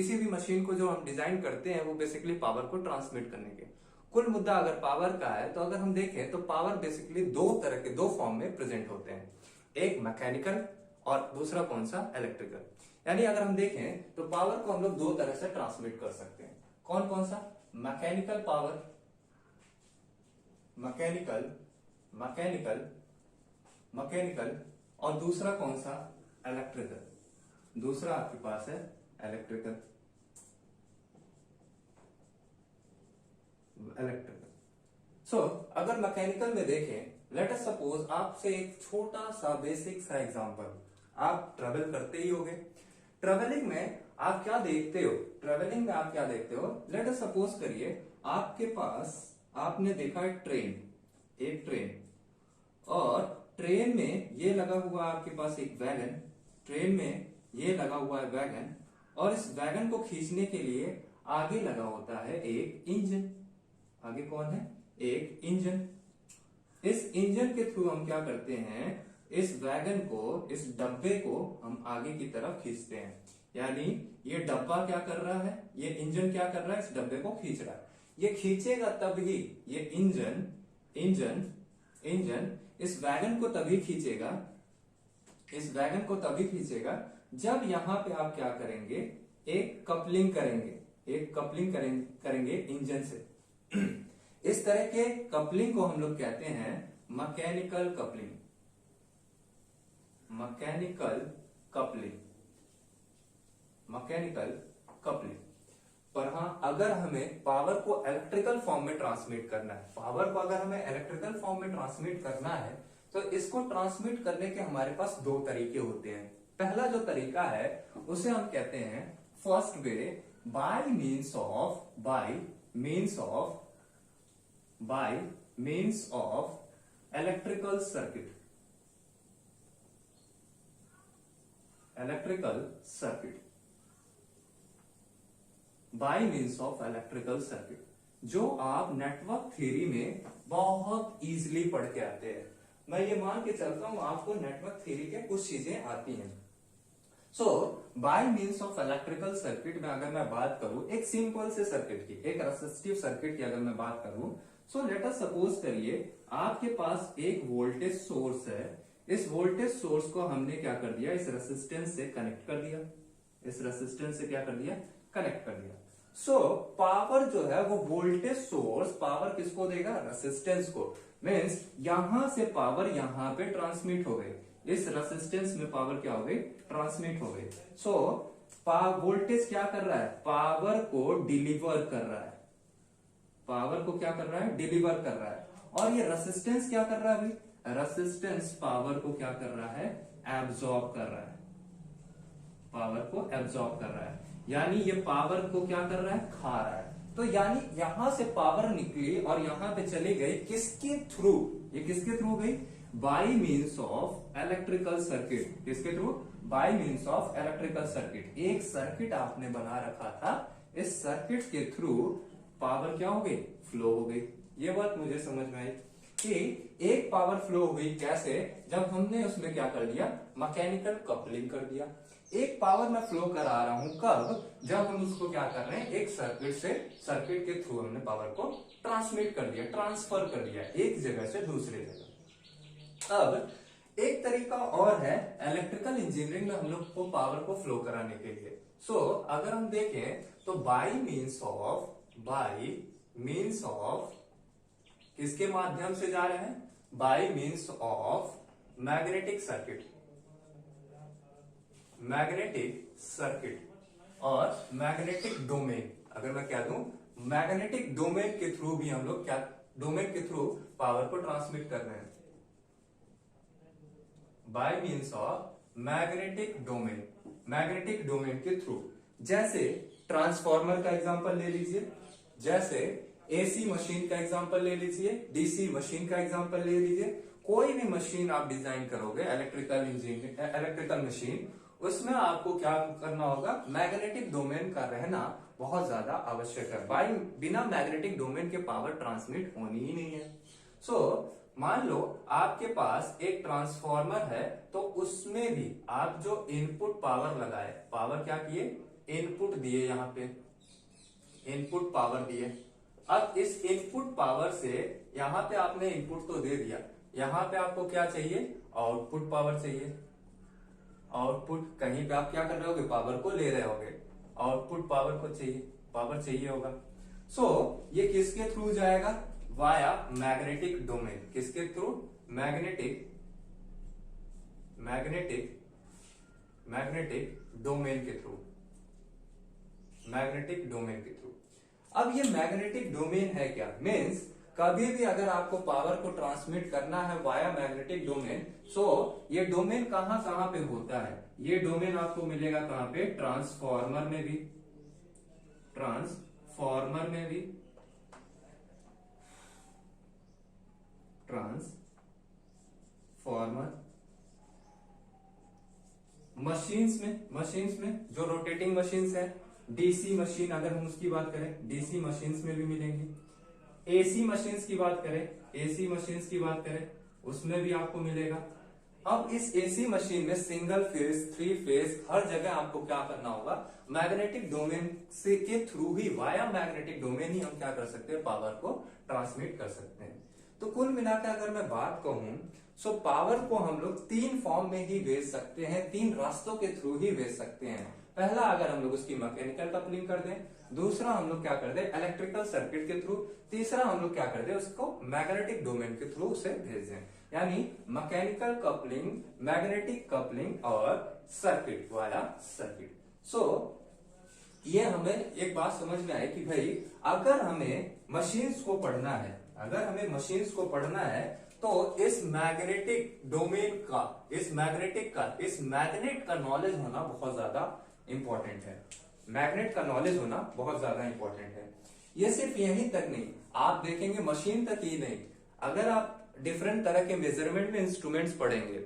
किसी भी मशीन को जो हम डिजाइन करते हैं वो बेसिकली पावर को ट्रांसमिट करने के। कुल मुद्दा अगर पावर का है तो अगर हम देखें तो पावर बेसिकली दो तरह के, दो फॉर्म में प्रेजेंट होते हैं, एक मैकेनिकल और दूसरा कौन सा, इलेक्ट्रिकल। यानी अगर हम देखें तो पावर को हम लोग दो तरह से ट्रांसमिट कर सकते हैं। कौन कौन सा, mechanical power, mechanical mechanical mechanical और दूसरा कौन सा, इलेक्ट्रिकल। दूसरा आपके पास है इलेक्ट्रिकल। अगर मैकेनिकल में देखें, लेट अस सपोज आपसे एक छोटा सा बेसिक सा एग्जांपल, आप ट्रेवल करते ही होगे। ट्रेवलिंग में आप क्या देखते हो, ट्रेवलिंग में आप क्या देखते हो, लेट अस सपोज करिए आपके पास, आपने देखा एक ट्रेन, एक ट्रेन, और ट्रेन में ये लगा हुआ आपके पास एक वैगन, ट्रेन में ये लगा हुआ है वैगन, और इस वैगन को खींचने के लिए आगे लगा होता है एक इंजन। आगे कौन है, एक इंजन। इस इंजन के थ्रू हम क्या करते हैं, इस वैगन को, इस डब्बे को हम आगे की तरफ खींचते हैं। यानी ये डब्बा क्या कर रहा है, ये इंजन क्या कर रहा है, इस डब्बे को खींच रहा है। ये खींचेगा तभी, ये इंजन इंजन इंजन इस वैगन को तभी खींचेगा, इस वैगन को तभी खींचेगा जब यहां पे आप क्या करेंगे, एक कपलिंग करेंगे, एक कपलिंग करेंगे इंजन से। इस तरह के कपलिंग को हम लोग कहते हैं mechanical coupling, mechanical coupling, mechanical coupling. पर हाँ, अगर हमें पावर को इलेक्ट्रिकल फॉर्म में ट्रांसमिट करना है, पावर को अगर हमें इलेक्ट्रिकल फॉर्म में ट्रांसमिट करना है तो इसको ट्रांसमिट करने के हमारे पास दो तरीके होते हैं। पहला जो तरीका है उसे हम कहते हैं first way, bye means of electrical circuit, electrical circuit, bye means of electrical circuit, जो आप नेटवर्क थ्योरी में बहुत इजीली पढ़ के आते हैं। मैं ये मान के चलता हूं आपको नेटवर्क थ्योरी के कुछ चीजें आती हैं। Bye means of electrical circuit में अगर मैं बात करूं एक सिंपल से सर्किट की, एक रेसिस्टिव सर्किट की अगर मैं बात करूं, लेट अस सपोज करिए आपके पास एक वोल्टेज सोर्स है। इस वोल्टेज सोर्स को हमने क्या कर दिया, इस रेसिस्टेंस से कनेक्ट कर दिया, इस रेसिस्टेंस से क्या कर दिया, कनेक्ट कर दिया। पावर जो है वो वोल्टेज सोर्स पावर किसको देगा, रेसिस्टेंस को। मीन्स यहां से पावर यहां पे ट्रांसमिट हो गई, इस रेसिस्टेंस में पावर क्या हो गई, ट्रांसमिट हो गई। वोल्टेज क्या कर रहा है, पावर को डिलीवर कर रहा है, पावर को क्या कर रहा है, डिलीवर कर रहा है। और ये रेसिस्टेंस क्या कर रहा है, अभी रेसिस्टेंस पावर को क्या कर रहा है, एब्जॉर्ब कर रहा है, पावर को एब्जॉर्ब कर रहा है। यानी ये पावर को क्या कर रहा है, खा रहा है। तो यानी यहां से पावर निकली और यहां पे चली गई किसके थ्रू, ये किसके थ्रू गई, by means of electrical circuit. किसके through, by means of electrical circuit. एक सर्किट आपने बना रखा था, इस सर्किट के थ्रू पावर क्या हो गई, फ्लो हो गई। ये बात मुझे समझ में आई कि एक पावर फ्लो हो गई कैसे, जब हमने उसमें क्या कर दिया, मैकेनिकल कपलिंग कर दिया। एक पावर मैं फ्लो करा रहा हूं कब, जब हम उसको क्या कर रहे हैं, एक सर्किट से, सर्किट के थ्रू हमने पावर को ट्रांसमिट कर दिया, ट्रांसफर कर दिया एक जगह से दूसरे जगह। अब एक तरीका और है इलेक्ट्रिकल इंजीनियरिंग में हम लोग को पावर को फ्लो कराने के लिए। अगर हम देखें तो बाय मीन्स ऑफ किसके माध्यम से जा रहे हैं, bye means of magnetic circuit, magnetic circuit और मैग्नेटिक डोमेन। अगर मैं क्या दूं, मैग्नेटिक डोमेन के थ्रू भी हम लोग क्या, डोमेन के थ्रू पावर को ट्रांसमिट कर रहे हैं, bye means of magnetic domain, magnetic domain के थ्रू। जैसे ट्रांसफार्मर का एग्जांपल ले लीजिए, जैसे एसी मशीन का एग्जांपल ले लीजिए, डीसी मशीन का एग्जांपल ले लीजिए। कोई भी मशीन आप डिजाइन करोगे, इलेक्ट्रिकल मशीन, उसमें आपको क्या करना होगा, मैग्नेटिक डोमेन का रहना बहुत ज्यादा आवश्यक है। बिना मैग्नेटिक डोमेन के पावर ट्रांसमिट होनी ही नहीं है। मान लो आपके पास एक ट्रांसफार्मर है, तो उसमें भी आप जो इनपुट पावर लगाए, पावर क्या किए, इनपुट दिए, यहाँ पे इनपुट पावर दिए। अब इस इनपुट पावर से यहाँ पे आपने इनपुट तो दे दिया, यहाँ पे आपको क्या चाहिए, आउटपुट पावर चाहिए। आउटपुट कहीं पे आप क्या कर रहे होगे, पावर को ले रहे होगे, आउटपुट पावर को चाहिए, पावर चाहिए होगा। सो ये किसके थ्रू जाएगा, वाया मैग्नेटिक डोमेन। किसके थ्रू, मैग्नेटिक डोमेन के थ्रू, मैग्नेटिक डोमेन के थ्रू। अब ये मैग्नेटिक डोमेन है क्या, मीन्स कभी भी अगर आपको पावर को ट्रांसमिट करना है वाया मैग्नेटिक डोमेन, सो ये डोमेन कहां कहां पे होता है, ये डोमेन आपको मिलेगा कहां पे, ट्रांसफॉर्मर में भी, ट्रांसफॉर्मर में भी, ट्रांसफॉर्मर, मशीन्स में जो रोटेटिंग मशीन्स है, डीसी मशीन अगर हम उसकी बात करें, डीसी मशीन्स में भी मिलेंगे। एसी मशीन्स की बात करें, उसमें भी आपको मिलेगा। अब इस एसी मशीन में सिंगल फेज, थ्री फेज, हर जगह आपको क्या करना होगा, मैग्नेटिक डोमेन से के थ्रू ही, वाया मैग्नेटिक डोमेन ही हम क्या कर सकते हैं, पावर को ट्रांसमिट कर सकते हैं। तो कुल मिलाकर अगर मैं बात कहूं, सो पावर को हम लोग तीन फॉर्म में ही भेज सकते हैं, तीन रास्तों के थ्रू ही भेज सकते हैं। पहला, अगर हम लोग उसकी मैकेनिकल कपलिंग कर दें, दूसरा हम लोग क्या कर दें, इलेक्ट्रिकल सर्किट के थ्रू, तीसरा हम लोग क्या कर दें, उसको मैग्नेटिक डोमेन के थ्रू उसे भेज दें। यानी मैकेनिकल कपलिंग, मैग्नेटिक कपलिंग और सर्किट वाया सर्किट। सो ये हमें एक बात समझ में आए कि भाई अगर हमें मशीन्स को पढ़ना है, तो इस मैग्नेटिक डोमेन का, इस मैग्नेट का नॉलेज होना बहुत ज्यादा इंपॉर्टेंट है। मैग्नेट का नॉलेज होना बहुत ज्यादा इंपॉर्टेंट है। ये सिर्फ यहीं तक नहीं, आप देखेंगे मशीन तक ही नहीं, अगर आप डिफरेंट तरह के मेजरमेंट में इंस्ट्रूमेंट्स पढ़ेंगे,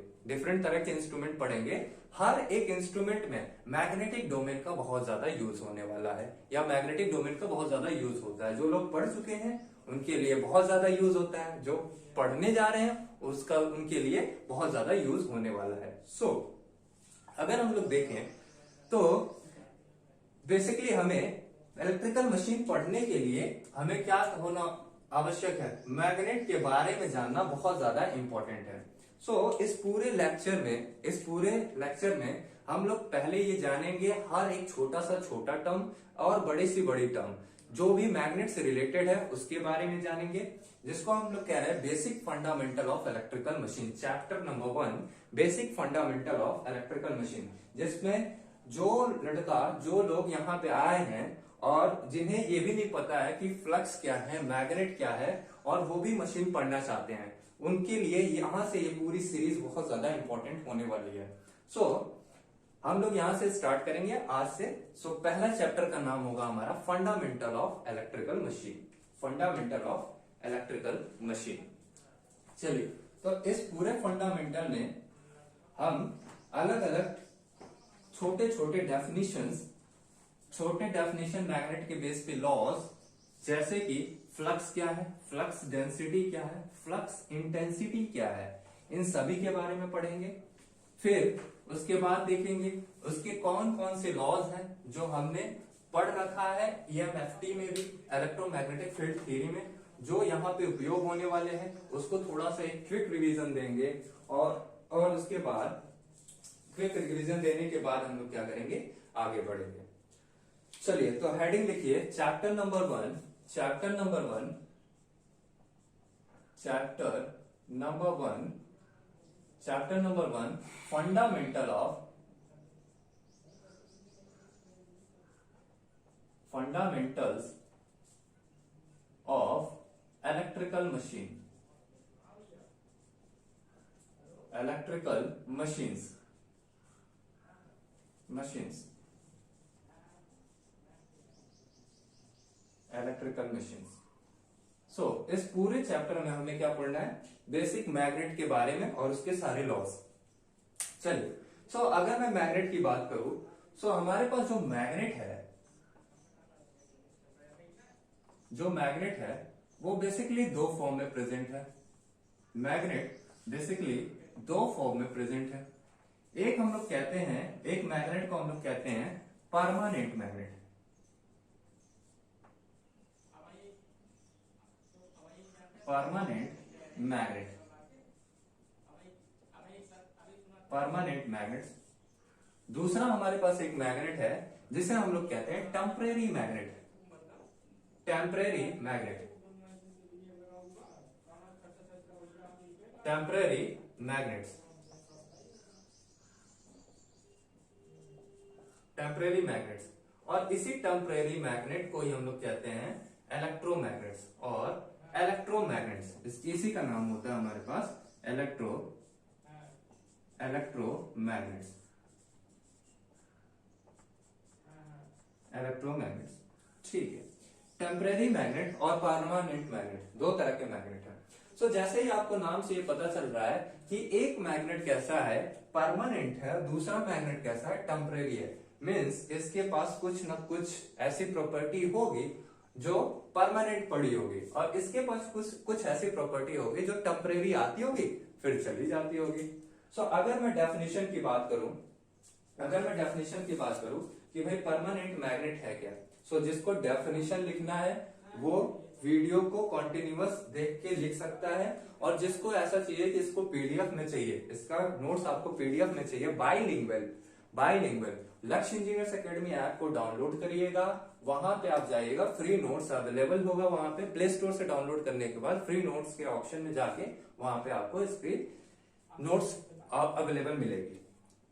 हर एक इंस्ट्रूमेंट में मैग्नेटिक डोमेन का बहुत ज्यादा यूज होने वाला है, या मैग्नेटिक डोमेन का बहुत ज्यादा यूज होता है। जो लोग पढ़ चुके हैं उनके लिए बहुत ज्यादा यूज होता है, जो पढ़ने जा रहे हैं उसका, उनके लिए बहुत ज्यादा यूज होने वाला है। सो अगर हम लोग देखें तो बेसिकली हमें इलेक्ट्रिकल मशीन पढ़ने के लिए हमें क्या होना आवश्यक है, मैग्नेट के बारे में जानना बहुत ज्यादा इंपॉर्टेंट है। सो इस पूरे लेक्चर में हम लोग पहले ये जानेंगे हर एक छोटा सा छोटा टर्म और बड़ी सी बड़ी टर्म जो भी मैग्नेट से रिलेटेड है उसके बारे में जानेंगे, जिसको हम लोग कह रहे हैं basic fundamental of electrical machine, chapter number 1 basic fundamental of electrical machine. जिसमें जो लोग यहाँ पे आए हैं और जिन्हें ये भी नहीं पता है कि फ्लक्स क्या है, मैग्नेट क्या है, और वो भी मशीन पढ़ना चाहते हैं, उनके लिए यहाँ से ये पूरी सीरीज बहुत ज्यादा इंपॉर्टेंट होने वाली है। सो हम लोग यहाँ से स्टार्ट करेंगे आज से। सो पहला चैप्टर का नाम होगा हमारा फंडामेंटल ऑफ इलेक्ट्रिकल मशीन। चलिए, तो इस पूरे फंडामेंटल में हम अलग अलग छोटे डेफिनेशन मैग्नेट के बेस पे लॉज, जैसे कि फ्लक्स क्या है, फ्लक्स डेंसिटी क्या है, फ्लक्स इंटेंसिटी क्या है, इन सभी के बारे में पढ़ेंगे। फिर उसके बाद देखेंगे उसके कौन कौन से लॉज हैं जो हमने पढ़ रखा है EMFT में भी, इलेक्ट्रोमैग्नेटिक फील्ड थ्योरी में, जो यहाँ पे उपयोग होने वाले हैं, उसको थोड़ा सा एक क्विक रिवीजन देंगे। और उसके बाद क्विक रिवीजन देने के बाद हम लोग क्या करेंगे, आगे बढ़ेंगे। चलिए, तो हेडिंग लिखिए, chapter number one fundamentals of electrical machines. So इस पूरे चैप्टर में हमें क्या पढ़ना है, बेसिक मैग्नेट के बारे में और उसके सारे लॉज। चलिए, सो अगर मैं मैग्नेट की बात करूं, सो हमारे पास जो मैग्नेट है वो बेसिकली दो फॉर्म में प्रेजेंट है। मैग्नेट बेसिकली दो फॉर्म में प्रेजेंट है। एक मैग्नेट को हम लोग कहते हैं permanent magnet. Permanent magnet, permanent magnet. दूसरा हमारे पास एक मैग्नेट है जिसे हम लोग कहते हैं temporary magnet. Temporary magnet, temporary magnets, temporary magnets. और इसी टेम्परेरी मैग्नेट को ही हम लोग कहते हैं इलेक्ट्रोमैग्नेट्स और इलेक्ट्रोमैग्नेट्स। इसी का नाम होता है हमारे पास इलेक्ट्रोमैग्नेट्स, इलेक्ट्रोमैग्नेट्स। ठीक है, टेम्परेरी मैग्नेट और परमानेंट मैग्नेट, दो तरह के मैग्नेट हैं। सो जैसे ही आपको नाम से ये पता चल रहा है कि एक मैग्नेट कैसा है, परमानेंट है, दूसरा मैग्नेट कैसा है, टेम्परेरी है। मीन्स इसके पास कुछ न कुछ ऐसी प्रॉपर्टी होगी जो परमानेंट पड़ी होगी और इसके पास कुछ ऐसी प्रॉपर्टी होगी जो टेम्परेरी आती होगी फिर चली जाती होगी। सो अगर मैं डेफिनेशन की बात करूं, कि भाई परमानेंट मैग्नेट है क्या, सो जिसको डेफिनेशन लिखना है वो वीडियो को कंटिन्यूअस देख के लिख सकता है, और जिसको ऐसा चाहिए कि इसको पीडीएफ में चाहिए, इसका नोट्स आपको पीडीएफ में चाहिए, बाइलिंगुअल लक्ष्य इंजीनियर्स एकेडमी ऐप को डाउनलोड करिएगा। वहां पे आप जाइएगा, फ्री नोट्स अवेलेबल होगा वहां पे। प्ले स्टोर से डाउनलोड करने के बाद फ्री नोट्स के ऑप्शन में जाके वहां पे आपको इसकी नोट्स अवेलेबल मिलेगी।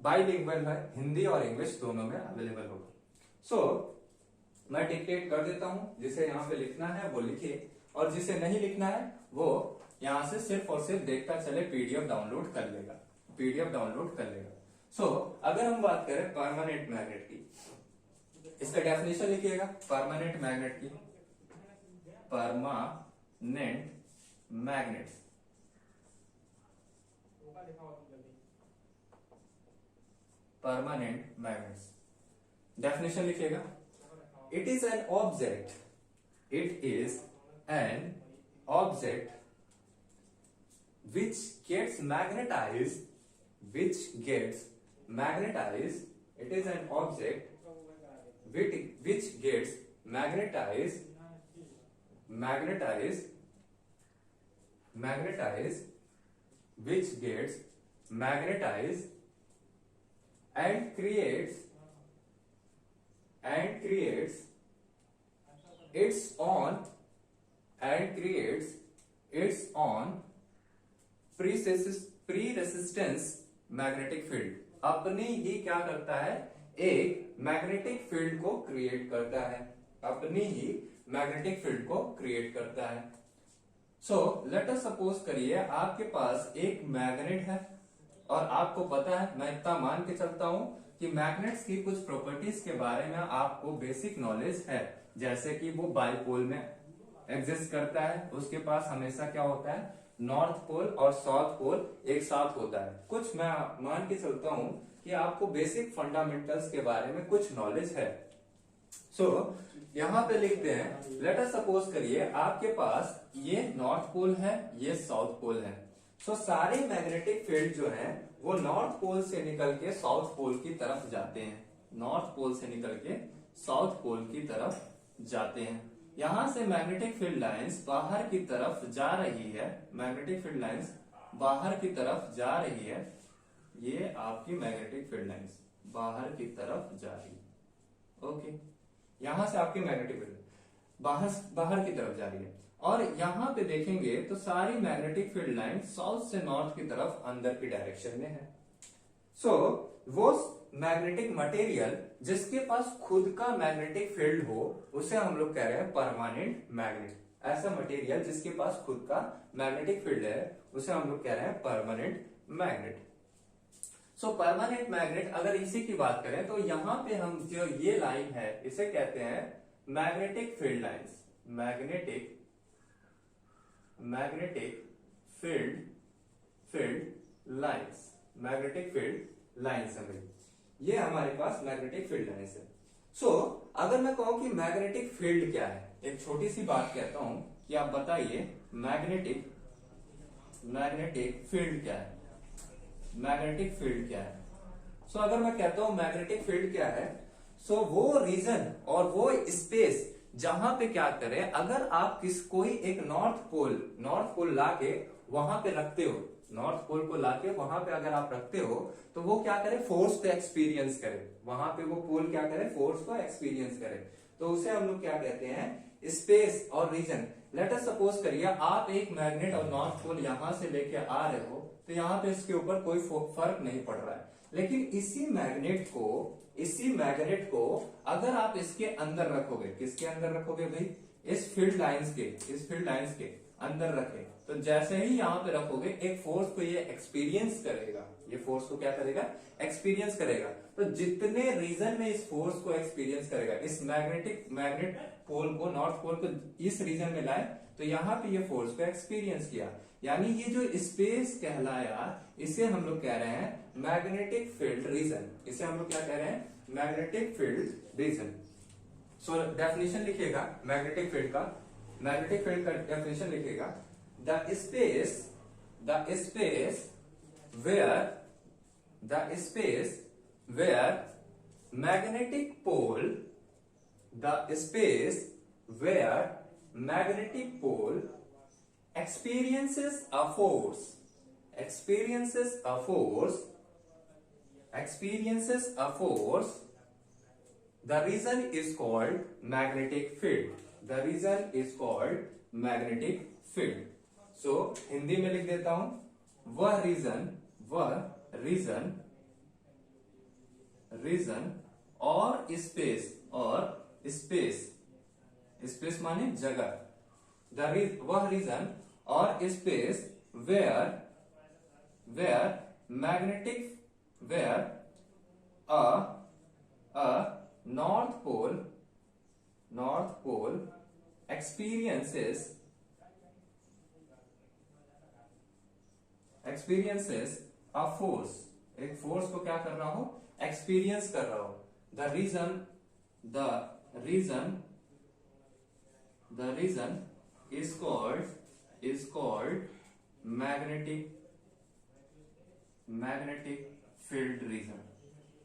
बाइलिंगुअल है, हिंदी और इंग्लिश दोनों में अवेलेबल होगा। सो मैं डिक्टेट कर देता हूं, जिसे यहाँ पे लिखना है वो लिखे, और जिसे नहीं लिखना है वो यहाँ से सिर्फ और सिर्फ देखता चले, पीडीएफ डाउनलोड कर लेगा। सो अगर हम बात करें परमानेंट मैग्नेट की, इसका डेफिनेशन लिखिएगा परमानेंट मैग्नेट की। Permanent magnets, permanent magnets, definition लिखिएगा। It is an object which gets magnetized. It is an object which gets magnetized, which gets magnetized and creates its own pre-resistance magnetic field। अपनी ही क्या करता है, एक magnetic field को create करता है, so let us suppose करिए आपके पास एक मैग्नेट है, और आपको पता है, मैं इतना मान के चलता हूं कि मैग्नेट्स की कुछ प्रॉपर्टीज के बारे में आपको बेसिक नॉलेज है, जैसे कि वो बाइपोल में एग्जिस्ट करता है, उसके पास हमेशा क्या होता है, नॉर्थ पोल और साउथ पोल एक साथ होता है। कुछ मैं मान के चलता हूं कि आपको बेसिक फंडामेंटल्स के बारे में कुछ नॉलेज है। सो यहाँ पे लिखते हैं, लेट अस सपोज करिए आपके पास ये नॉर्थ पोल है, ये साउथ पोल है। सो सारे मैग्नेटिक फील्ड जो है वो नॉर्थ पोल से निकल के साउथ पोल की तरफ जाते हैं, यहां से मैग्नेटिक फील्ड लाइंस बाहर की तरफ जा रही है, ये आपकी मैग्नेटिक फील्ड लाइंस बाहर की तरफ जा रही है। ओके, यहां से आपकी मैग्नेटिक फील्ड बाहर की तरफ जा रही है, और यहां पे देखेंगे तो सारी मैग्नेटिक फील्ड लाइन साउथ से नॉर्थ की तरफ अंदर की डायरेक्शन में है। सो वो मैग्नेटिक मटेरियल जिसके पास खुद का मैग्नेटिक फील्ड हो उसे हम लोग कह रहे हैं परमानेंट मैग्नेट। ऐसा मटेरियल जिसके पास खुद का मैग्नेटिक फील्ड है उसे हम लोग कह रहे हैं परमानेंट मैग्नेट। सो परमानेंट मैग्नेट, अगर इसी की बात करें तो यहां पे हम जो ये लाइन है इसे कहते हैं magnetic field lines, magnetic field lines है भाई, ये हमारे पास मैग्नेटिक फील्ड लाइंस है। सो अगर मैं कहूं कि मैग्नेटिक फील्ड क्या है, एक छोटी सी बात कहता हूं कि आप बताइए मैग्नेटिक फील्ड क्या है। सो अगर मैं कहता हूं मैग्नेटिक फील्ड क्या है, सो वो रीजन और वो स्पेस जहां पे क्या करें, अगर आप कोई एक नॉर्थ पोल लाके वहां पे रखते हो, नॉर्थ पोल को लाके वहां पे अगर आप रखते हो, तो वो क्या करे, फोर्स को एक्सपीरियंस करे, वहां पे वो पोल क्या करे, फोर्स को एक्सपीरियंस करे। तो उसे हम लोग क्या कहते हैं, स्पेस और रीजन। लेट अस सपोज करिए आप एक मैग्नेट और नॉर्थ पोल यहां से लेके आ रहे हो, तो यहाँ पे इसके ऊपर कोई फर्क नहीं पड़ रहा है, लेकिन इसी मैग्नेट को अगर आप इसके अंदर रखोगे, किसके अंदर रखोगे भाई, इस फील्ड लाइंस के अंदर रखे, तो जैसे ही यहाँ पे रखोगे एक फोर्स को ये एक्सपीरियंस करेगा, ये फोर्स को क्या करेगा, एक्सपीरियंस करेगा। तो जितने रीजन में इस फोर्स को एक्सपीरियंस करेगा, इस मैग्नेट पोल को, नॉर्थ पोल को इस रीजन में लाए, तो यहाँ पे ये फोर्स को एक्सपीरियंस किया, यानी ये जो स्पेस कहलाया, इसे हम लोग कह रहे हैं मैग्नेटिक फील्ड रीजन। इसे हम लोग क्या कह रहे हैं, magnetic field region. So definition लिखिएगा मैग्नेटिक फील्ड का डेफिनेशन लिखिएगा, the space where magnetic pole, the space where magnetic pole experiences a force, the reason is called magnetic field. So Hindi में लिख देता हूं, वह रीजन और स्पेस माने जगह, वह रीजन और space where a north pole experiences a force, एक फोर्स को क्या कर रहा हूं, एक्सपीरियंस कर रहा हूं। The region is called magnetic field reason,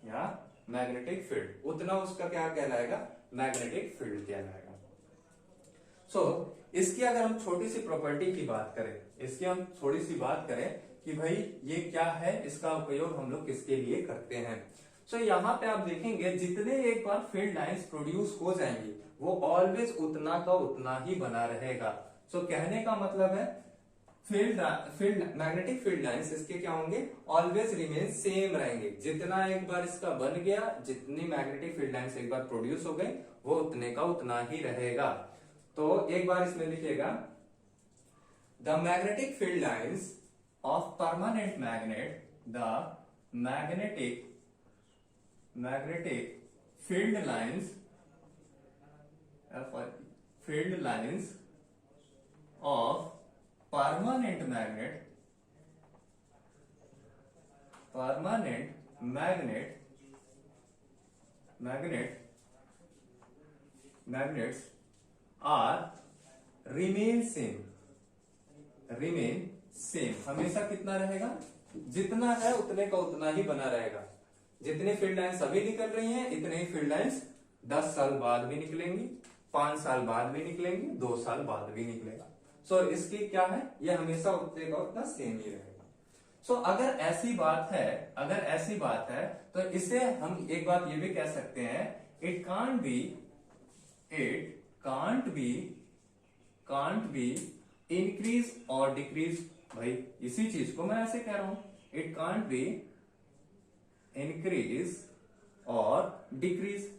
या मैग्नेटिक फील्ड, उतना उसका क्या कहलाएगा, मैग्नेटिक फील्ड कहलाएगा। सो इसकी अगर हम छोटी सी प्रॉपर्टी की बात करें, कि भाई ये क्या है, इसका उपयोग हम लोग किसके लिए करते हैं। सो यहाँ पे आप देखेंगे जितने एक बार फील्ड लाइंस प्रोड्यूस हो जाएंगी, वो ऑलवेज उतना का उतना ही बना रहेगा। सो कहने का मतलब है मैग्नेटिक फील्ड लाइंस इसके क्या होंगे, ऑलवेज रिमेन सेम रहेंगे। जितना एक बार इसका बन गया, जितनी मैग्नेटिक फील्ड लाइंस एक बार प्रोड्यूस हो गई, वो उतने का उतना ही रहेगा। तो एक बार इसमें लिखिएगा, the magnetic field lines of permanent magnet, the magnetic field lines of permanent magnets are remain same, हमेशा कितना रहेगा, जितना है उतने का उतना ही बना रहेगा। जितने फील्ड लाइंस अभी निकल रही हैं, इतने ही फील्ड लाइंस 10 साल बाद भी निकलेंगी, 5 साल बाद भी निकलेंगी, 2 साल बाद भी निकलेगा। सो इसकी क्या है, ये हमेशा उतने का उतना सेम ही रहेगा। सो अगर ऐसी बात है तो इसे हम एक बात ये भी कह सकते हैं, इट कांट बी इंक्रीज और डिक्रीज। भाई इसी चीज को मैं ऐसे कह रहा हूं, इट कांट बी इंक्रीज और डिक्रीज।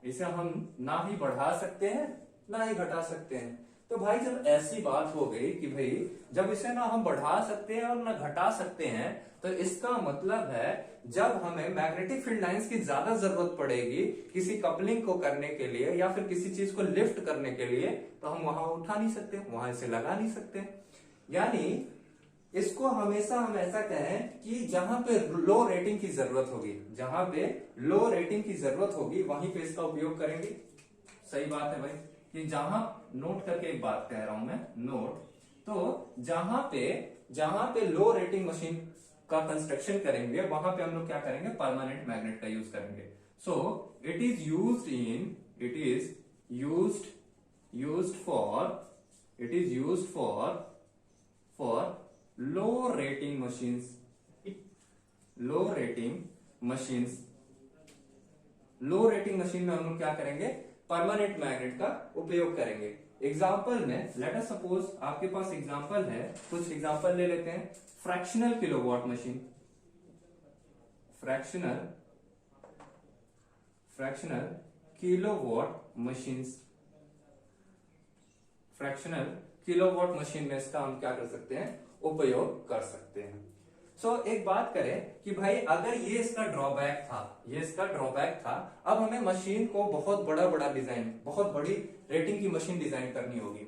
इसे हम ना ही बढ़ा सकते हैं ना ही घटा सकते हैं। तो भाई जब ऐसी बात हो गई कि भाई जब इसे ना हम बढ़ा सकते हैं और ना घटा सकते हैं, तो इसका मतलब है जब हमें मैग्नेटिक फील्ड लाइंस की ज्यादा जरूरत पड़ेगी किसी कपलिंग को करने के लिए या फिर किसी चीज को लिफ्ट करने के लिए, तो हम वहां उठा नहीं सकते, वहां इसे लगा नहीं सकते। यानी इसको हमेशा हम ऐसा कहें कि जहां पे लो रेटिंग की जरूरत होगी, वहीं पे इसका उपयोग करेंगे। सही बात है भाई, कि जहां, नोट करके एक बात कह रहा हूं मैं, तो जहां पे लो रेटिंग मशीन का कंस्ट्रक्शन करेंगे, वहां पे हम लोग क्या करेंगे, परमानेंट मैग्नेट का यूज करेंगे। So it is used in, it is used for low rating machines, low rating machine में हम लोग क्या करेंगे, परमानेंट मैग्नेट का उपयोग करेंगे। एग्जाम्पल में लेट अस सपोज आपके पास एग्जाम्पल है, कुछ एग्जाम्पल ले लेते हैं। Fractional kilowatt machine, fractional kilowatt machine में इसका हम क्या कर सकते हैं, उपयोग कर सकते हैं। सो एक बात करें कि भाई अगर ये इसका ड्रॉबैक था, अब हमें मशीन को बहुत बड़ा डिजाइन, बहुत बड़ी रेटिंग की मशीन डिजाइन करनी होगी।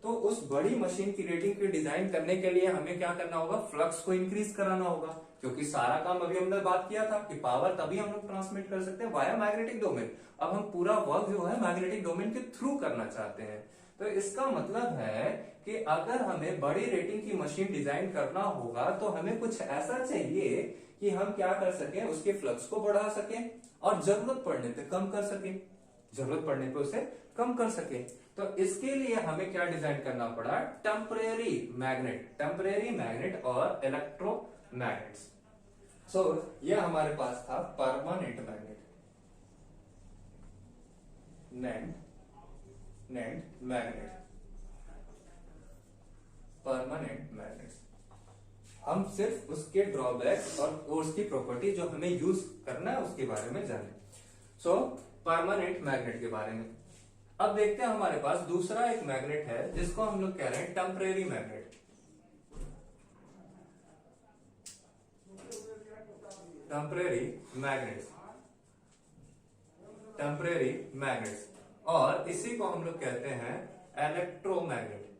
तो उस बड़ी मशीन की रेटिंग की डिजाइन करने के लिए हमें क्या करना होगा, फ्लक्स को इंक्रीज कराना होगा, क्योंकि सारा काम अभी हमने बात किया था कि पावर तभी हम लोग ट्रांसमिट कर सकते हैं वाया मैग्नेटिक डोमेन। अब हम पूरा वर्क जो है मैग्नेटिक डोमेन के थ्रू करना चाहते हैं। तो इसका मतलब है कि अगर हमें बड़ी रेटिंग की मशीन डिजाइन करना होगा तो हमें कुछ ऐसा चाहिए कि हम क्या कर सकें, उसके फ्लक्स को बढ़ा सकें और जरूरत पड़ने पे उसे कम कर सके। तो इसके लिए हमें क्या डिजाइन करना पड़ा, टेम्परेरी मैग्नेट और इलेक्ट्रोमैग्नेट्स। सो ये हमारे पास था परमानेंट परमानेंट मैग्नेट्स। हम सिर्फ उसके ड्रॉबैक्स और उसकी प्रॉपर्टी जो हमें यूज करना है उसके बारे में जाने। सो परमानेंट मैग्नेट के बारे में अब देखते हैं। हमारे पास दूसरा एक मैग्नेट है जिसको हम लोग कह रहे हैं टेम्परेरी मैग्नेट्स और इसी को हम लोग कहते हैं इलेक्ट्रोमैग्नेट्स।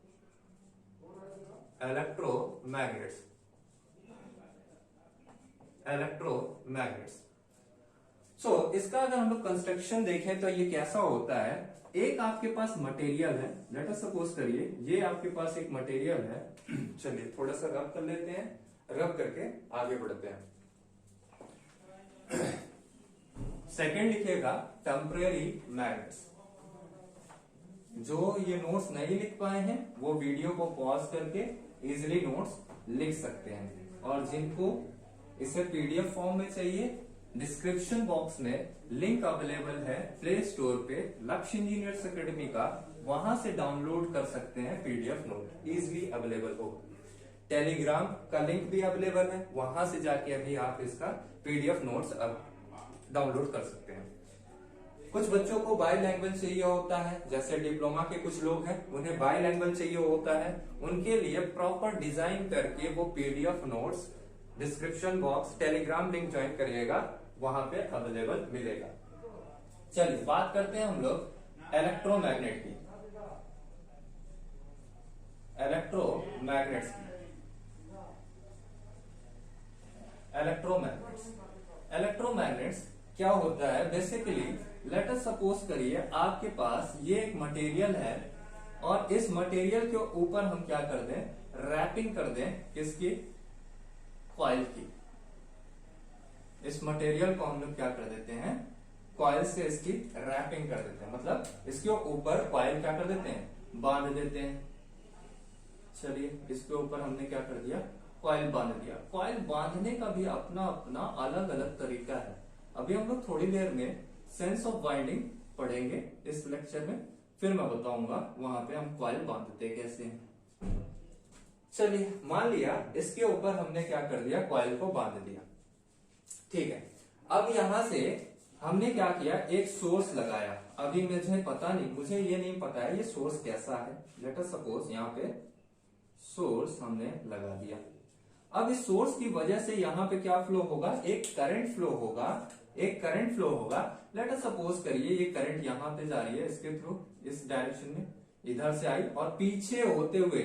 सो इसका अगर हम लोग कंस्ट्रक्शन देखें तो ये कैसा होता है, एक आपके पास मटेरियल है, लेट अस सपोज करिए ये आपके पास एक मटेरियल है। चलिए थोड़ा सा रब कर लेते हैं, रब करके आगे बढ़ते हैं। सेकंड लिखिएगा टेम्परेरी मैग्नेट्स। जो ये नोट्स नहीं लिख पाए हैं वो वीडियो को पॉज करके इजिली नोट्स लिख सकते हैं, और जिनको इसे पीडीएफ फॉर्म में चाहिए डिस्क्रिप्शन बॉक्स में लिंक अवेलेबल है प्ले स्टोर पे लक्ष्य इंजीनियर्स एकेडमी का, वहां से डाउनलोड कर सकते हैं पीडीएफ नोट, इजिली अवेलेबल हो। टेलीग्राम का लिंक भी अवेलेबल है, वहां से जाके अभी आप इसका पीडीएफ नोट्स अब डाउनलोड कर सकते हैं। कुछ बच्चों को बाय लैंग्वेज चाहिए होता है, जैसे डिप्लोमा के कुछ लोग हैं उन्हें बाय लैंग्वेज चाहिए होता है, उनके लिए प्रॉपर डिजाइन करके वो PDF notes description box Telegram link join करिएगा, वहां पे अवेलेबल मिलेगा। चलिए बात करते हैं हम लोग इलेक्ट्रोमैग्नेट की, इलेक्ट्रोमैग्नेट्स क्या होता है बेसिकली, लेट अस सपोज करिए आपके पास ये एक मटेरियल है और इस मटेरियल के ऊपर हम क्या कर दें, रैपिंग कर दें, किसकी, कॉइल की। इस मटेरियल को हम लोग क्या कर देते हैं, कॉइल से इसकी रैपिंग कर देते हैं, मतलब इसके ऊपर कॉइल क्या कर देते हैं, बांध देते हैं। चलिए इसके ऊपर हमने क्या कर दिया, कॉइल बांध दिया। कॉइल बांधने का भी अपना अपना अलग अलग तरीका है, अभी हम लोग थोड़ी देर में सेंस ऑफ वाइंडिंग पढ़ेंगे इस लेक्चर में, फिर मैं बताऊंगा वहां पे हम कॉइल बांधते कैसे हैं। चलिए मान लिया इसके ऊपर हमने क्या कर दिया, कॉइल को बांध दिया, ठीक है। अब यहां से हमने क्या किया, एक सोर्स लगाया। अभी मुझे पता नहीं, मुझे ये नहीं पता है ये सोर्स कैसा है, लेट अस सपोज यहाँ पे सोर्स हमने लगा दिया। अब इस सोर्स की वजह से यहाँ पे क्या फ्लो होगा, एक करंट फ्लो होगा, लेट अस सपोज करिए ये करंट यहाँ पे जा रही है इसके थ्रू, इस डायरेक्शन में इधर से आई और पीछे होते हुए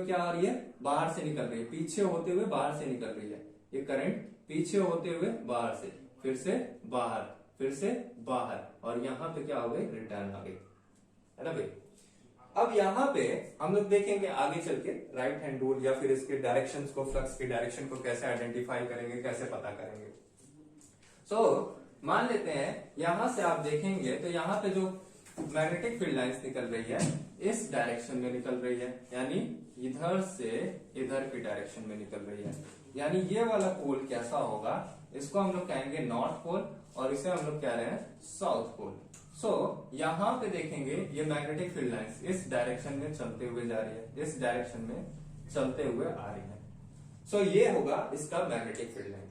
क्या आ रही है, बाहर से निकल रही है, पीछे होते हुए बाहर से निकल रही है। ये करंट पीछे होते हुए बाहर से, फिर से बाहर, और यहाँ पे क्या हो गई, रिटर्न आ गई, है ना भाई। अब यहाँ पे हम लोग देखेंगे आगे चल के राइट हैंड रूल या फिर इसके डायरेक्शंस को, फ्लक्स के डायरेक्शन को कैसे आइडेंटिफाई करेंगे, कैसे पता करेंगे। सो मान लेते हैं यहां से आप देखेंगे तो यहाँ पे जो मैग्नेटिक फील्ड लाइंस निकल रही है इस डायरेक्शन में निकल रही है, यानी इधर से इधर की डायरेक्शन में निकल रही है। यानी ये वाला पोल कैसा होगा, इसको हम लोग कहेंगे नॉर्थ पोल और इसे हम लोग कह रहे हैं साउथ पोल। सो यहाँ पे देखेंगे ये मैग्नेटिक फील्ड लाइंस इस डायरेक्शन में चलते हुए जा रही है, इस डायरेक्शन में चलते हुए आ रही है। सो ये होगा इसका मैग्नेटिक फील्ड लाइन।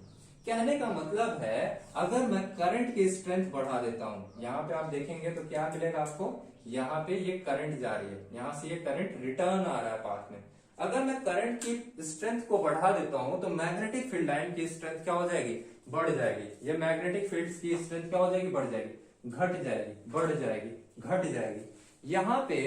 कहने का मतलब है अगर मैं करंट की स्ट्रेंथ बढ़ा देता हूं, यहाँ पे आप देखेंगे तो क्या मिलेगा आपको, यहाँ पे ये करंट जा रही है, यहाँ से ये करंट रिटर्न आ रहा है पाथ में। अगर मैं करंट की स्ट्रेंथ को बढ़ा देता हूं तो मैग्नेटिक फील्ड लाइन की स्ट्रेंथ क्या हो जाएगी, बढ़ जाएगी। ये मैग्नेटिक फील्ड की स्ट्रेंथ क्या हो जाएगी, बढ़ जाएगी, घट जाएगी, बढ़ जाएगी, घट जाएगी। यहाँ पे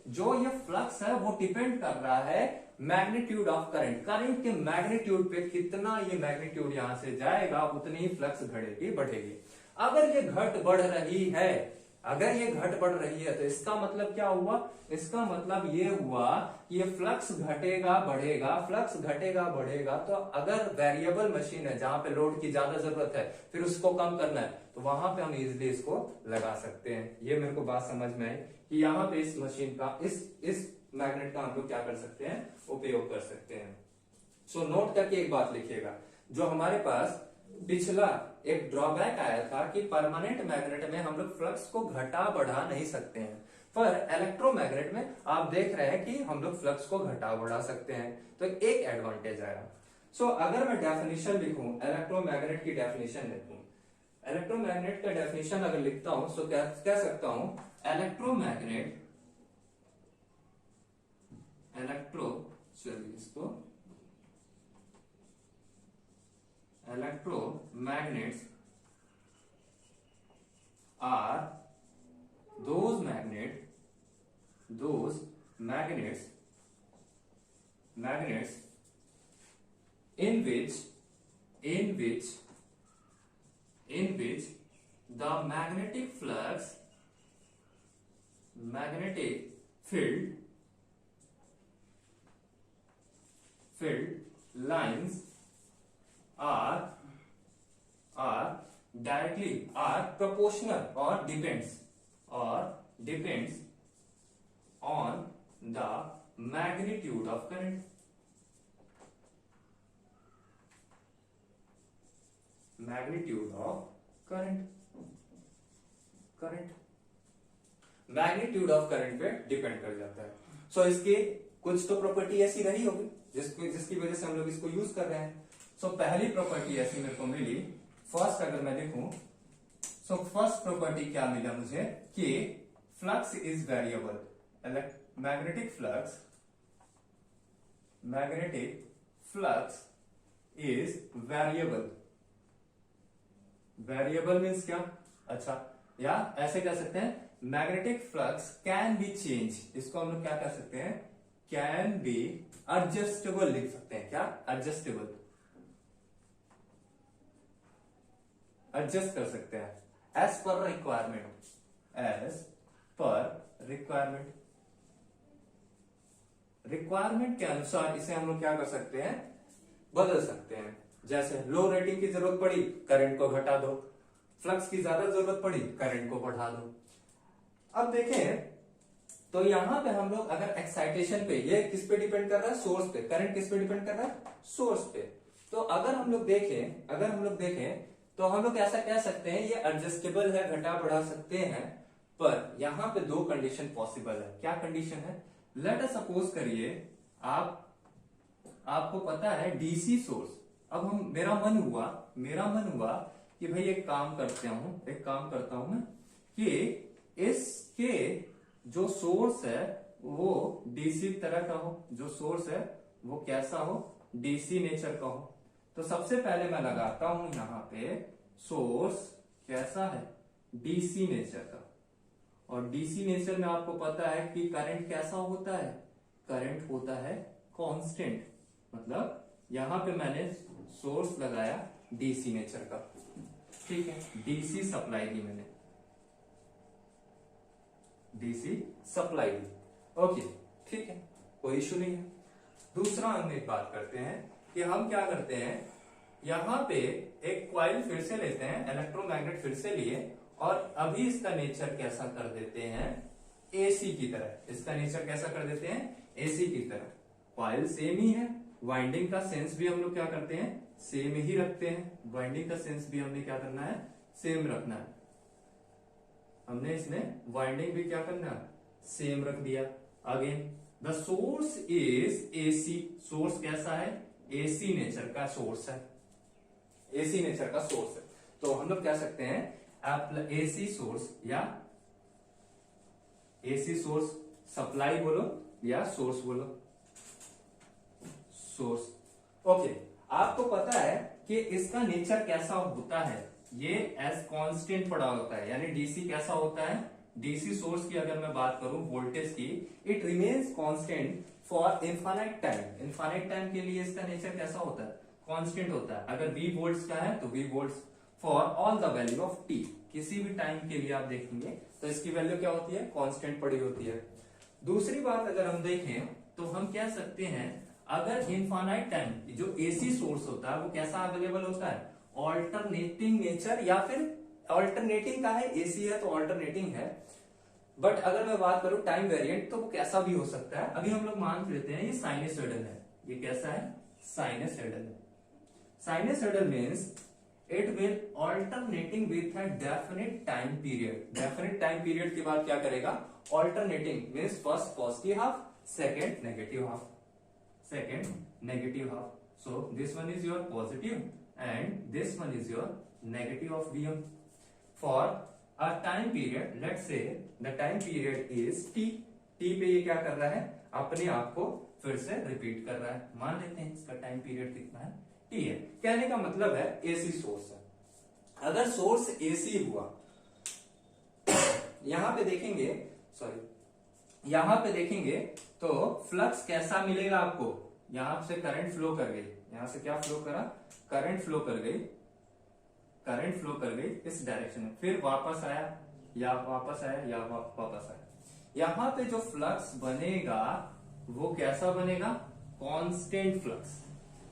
जो ये फ्लक्स है वो डिपेंड कर रहा है मैग्नीट्यूड ऑफ करंट, करंट के मैग्नीट्यूड पे कितना ये मैग्नीट्यूड यहां से जाएगा उतनी ही फ्लक्स घटेगी बढ़ेगी। अगर ये घट बढ़ रही है, अगर ये घट बढ़ रही है तो इसका मतलब क्या हुआ, इसका मतलब ये हुआ कि ये फ्लक्स घटेगा बढ़ेगा, फ्लक्स घटेगा बढ़ेगा। तो अगर वेरिएबल मशीन है जहां पे लोड की ज्यादा जरूरत है फिर उसको कम करना है तो वहां पे हम इजिली इसको लगा सकते हैं। ये मेरे को बात समझ में आई कि यहाँ पे इस मशीन का इस मैग्नेट का हम लोग क्या कर सकते हैं, उपयोग कर सकते हैं। सो नोट करके एक बात लिखिएगा, जो हमारे पास पिछला एक ड्रॉबैक आया था कि परमानेंट मैग्नेट में हम लोग फ्लक्स को घटा बढ़ा नहीं सकते हैं, पर इलेक्ट्रोमैग्नेट में आप देख रहे हैं कि हम लोग फ्लक्स को घटा बढ़ा सकते हैं। तो एक एडवांटेज आया। सो अगर मैं डेफिनेशन लिखूं, इलेक्ट्रोमैग्नेट की डेफिनेशन लिखूं, इलेक्ट्रोमैग्नेट का डेफिनेशन अगर लिखता हूं तो कह सकता हूं electromagnet, electromagnets are those magnets in which the magnetic field lines are proportional or depends on the magnitude of current. Magnitude of current पे डिपेंड कर जाता है। सो इसकी कुछ तो प्रॉपर्टी ऐसी रही होगी जिसकी वजह से हम लोग इसको यूज कर रहे हैं। सो पहली प्रॉपर्टी ऐसी मेरे को मिली, फर्स्ट अगर मैं देखूं, सो फर्स्ट प्रॉपर्टी क्या मिला मुझे कि flux is variable, magnetic flux is variable. Variable means क्या, अच्छा या ऐसे कह सकते हैं magnetic flux can be change, इसको हम लोग क्या कह सकते हैं, कैन बी एडजस्टेबल लिख सकते हैं। क्या, एडजस्टेबल, एडजस्ट कर सकते हैं एज पर रिक्वायरमेंट के अनुसार इसे हम लोग क्या कर सकते हैं, बदल सकते हैं। जैसे लो रेटिंग की जरूरत पड़ी, करंट को घटा दो, फ्लक्स की ज्यादा जरूरत पड़ी, करंट को बढ़ा दो। अब देखें तो यहां पे हम लोग अगर एक्साइटेशन पे, ये किस पे डिपेंड कर रहा है, सोर्स पे, करंट किस पे डिपेंड कर रहा है, सोर्स पे। तो अगर हम लोग देखें तो हम लोग ऐसा कह सकते हैं ये एडजस्टेबल है, घटा बढ़ा सकते हैं। पर यहां पे दो कंडीशन पॉसिबल है। क्या कंडीशन है, लेट अस सपोज करिए आपको पता है डीसी सोर्स, अब हम मेरा मन हुआ कि भाई एक काम करता हूं मैं कि इसके जो सोर्स है वो डीसी तरह का हो, जो सोर्स है वो कैसा हो, डीसी नेचर का हो। तो सबसे पहले मैं लगाता हूं यहां पे सोर्स कैसा है, डीसी नेचर का। और डीसी नेचर में आपको पता है कि करंट कैसा होता है, करंट होता है कांस्टेंट। मतलब यहां पे मैंने सोर्स लगाया डीसी नेचर का, ठीक है, डीसी सप्लाई दी मैंने, डीसी सप्लाई दी, ओके, ठीक है, कोई इश्यू नहीं है। दूसरा हम एक बात करते हैं कि हम क्या करते हैं यहाँ पे एक कॉइल फिर से लेते हैं, इलेक्ट्रोमैग्नेट फिर से लिए, और अभी इसका नेचर कैसा कर देते हैं, एसी की तरह। इसका नेचर कैसा कर देते हैं, एसी की तरह। कॉइल सेम ही है, वाइंडिंग का सेंस भी हम लोग क्या करते हैं, सेम ही रखते हैं। वाइंडिंग का सेंस भी हमने क्या करना है, सेम रखना है। हमने इसमें वाइंडिंग भी क्या करना है, सेम रख दिया। Again the source is AC, source कैसा है, एसी नेचर का सोर्स है, एसी नेचर का सोर्स है। तो हम लोग कह सकते हैं एसी सोर्स, या एसी सोर्स सप्लाई बोलो या सोर्स बोलो, सोर्स। ओके, आपको पता है कि इसका नेचर कैसा होता है, ये एज कांस्टेंट पड़ा होता है, यानी डीसी कैसा होता है, डीसी सोर्स की अगर मैं बात करूं वोल्टेज की, it remains constant for infinite time. Infinite time के लिए इसका नेचर कैसा होता है, कांस्टेंट होता है। अगर V वोल्ट्स का है तो V volts for all the value of t, किसी भी टाइम के लिए आप देखेंगे तो इसकी वैल्यू क्या होती है, कांस्टेंट पड़ी होती है। दूसरी बात अगर हम देखें तो हम कह सकते हैं, अगर इनफाइनाइट टाइम जो एसी सोर्स होता है वो कैसा अवेलेबल होता है, ऑल्टरनेटिंग नेचर, या फिर ऑल्टरनेटिंग का है, एसी है तो ऑल्टरनेटिंग है। बट अगर मैं बात करूं टाइम वेरिएंट तो वो कैसा भी हो सकता है। अभी हम लोग मान लेते हैं ये साइनसॉइडल है, ये कैसा है, साइनसॉइडल है। Sinusoidal means it will alternating with a definite time period. Definite time period के बाद क्या करेगा, alternating means first positive half, second negative half, second negative half. So this one is your positive and this one is your negative of Vm for a time period. Let's say the time period is t पे ये क्या कर रहा है, अपने आप को फिर से रिपीट कर रहा है। मान लेते हैं इसका टाइम पीरियड कितना है, t है। कहने का मतलब है एसी सोर्स है। अगर सोर्स एसी हुआ, यहां पे देखेंगे, सॉरी यहां पे देखेंगे तो फ्लक्स कैसा मिलेगा आपको, यहां से करंट फ्लो कर गई, यहां से क्या फ्लो करा, करंट फ्लो कर गई, करंट फ्लो कर गई इस डायरेक्शन में, फिर वापस आया या वापस आया या वापस आया। यहां पे जो फ्लक्स बनेगा वो कैसा बनेगा, कांस्टेंट फ्लक्स।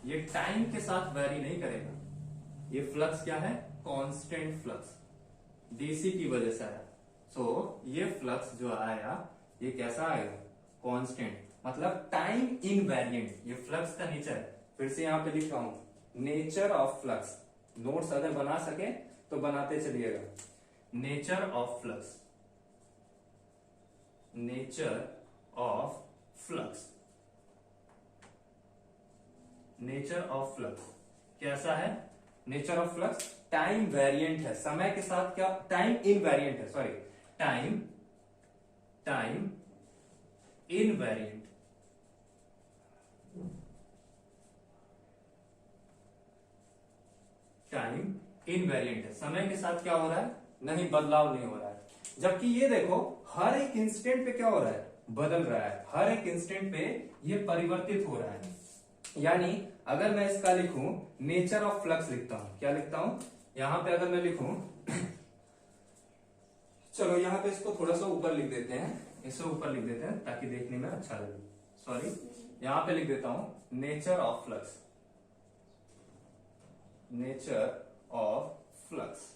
ये टाइम के साथ वेरी नहीं करेगा, ये फ्लक्स क्या है, कांस्टेंट फ्लक्स, डीसी की वजह से आया। सो ये फ्लक्स जो आया ये कैसा आएगा, कांस्टेंट, मतलब टाइम इनवेरिएंट। ये फ्लक्स का नेचर है। फिर से यहां पे लिख रहा हूं, नेचर ऑफ फ्लक्स। नोट्स अगर बना सके तो बनाते चलिएगा। Nature of flux, nature of flux, nature of flux कैसा है, nature of flux time variant है, समय के साथ क्या, टाइम इनवेरिएंट है, sorry time invariant, time invariant है, समय के साथ क्या हो रहा है, नहीं बदलाव नहीं हो रहा है। जबकि ये देखो हर एक इंस्टेंट पे क्या हो रहा है, बदल रहा है, हर एक इंस्टेंट पे ये परिवर्तित हो रहा है। यानी अगर मैं इसका लिखूं, नेचर ऑफ फ्लक्स लिखता हूं, क्या लिखता हूं, यहां पे अगर मैं लिखूं चलो यहां पे इसको थोड़ा सा ऊपर लिख देते हैं, इसे ऊपर लिख देते हैं ताकि देखने में अच्छा लगे। सॉरी, यहां पे लिख देता हूं nature of flux, nature of flux,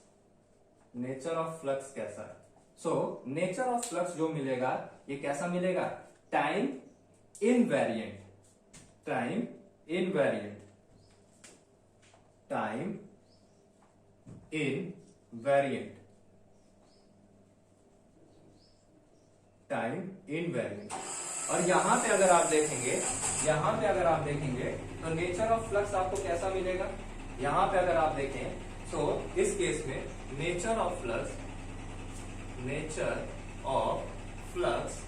nature of flux कैसा है। सो नेचर ऑफ फ्लक्स जो मिलेगा ये कैसा मिलेगा, time invariant, time invariant, time invariant, time invariant. और यहां पे अगर आप देखेंगे, यहां पे अगर आप देखेंगे तो नेचर ऑफ फ्लक्स आपको कैसा मिलेगा, यहां पे अगर आप देखें तो इस केस में nature of flux, nature of flux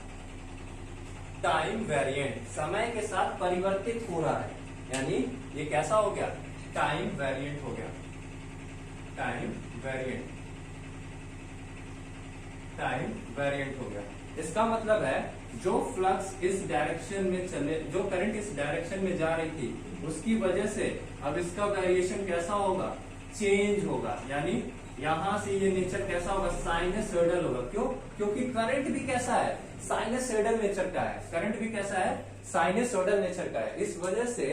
time variant, समय के साथ परिवर्तित हो रहा है, यानी ये कैसा हो गया, टाइम वेरिएंट हो गया, टाइम वेरिएंट, टाइम वेरिएंट हो गया। इसका मतलब है जो फ्लक्स इस डायरेक्शन में चले, जो करंट इस डायरेक्शन में जा रही थी उसकी वजह से अब इसका वेरिएशन कैसा होगा, चेंज होगा। यानी यहां से ये नेचर कैसा होगा, साइनसॉइडल होगा। क्यों, क्योंकि करंट भी कैसा है, साइनसॉइडल नेचर का है, करंट भी कैसा है, साइनसॉइडल नेचर का है। इस वजह से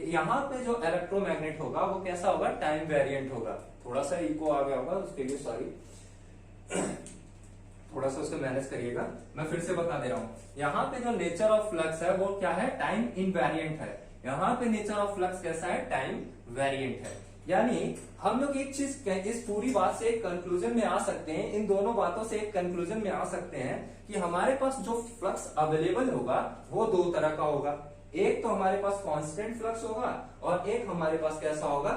यहाँ पे जो इलेक्ट्रोमैग्नेट होगा वो कैसा होगा, टाइम वेरिएंट होगा। थोड़ा सा इको आ गया होगा, उसके लिए सॉरी, थोड़ा सा उसको मैनेज करिएगा। मैं फिर से बता दे रहा हूं, यहाँ पे जो नेचर ऑफ फ्लक्स है वो क्या है, टाइम इनवेरिएंट है। यहाँ पे नेचर ऑफ फ्लक्स कैसा है, टाइम वेरिएंट है। यानी हम लोग एक चीज इस पूरी बात से एक कंक्लूजन में आ सकते हैं, इन दोनों बातों से एक कंक्लूजन में आ सकते हैं कि हमारे पास जो फ्लक्स अवेलेबल होगा वो दो तरह का होगा। एक तो हमारे पास कांस्टेंट फ्लक्स होगा और एक हमारे पास कैसा होगा,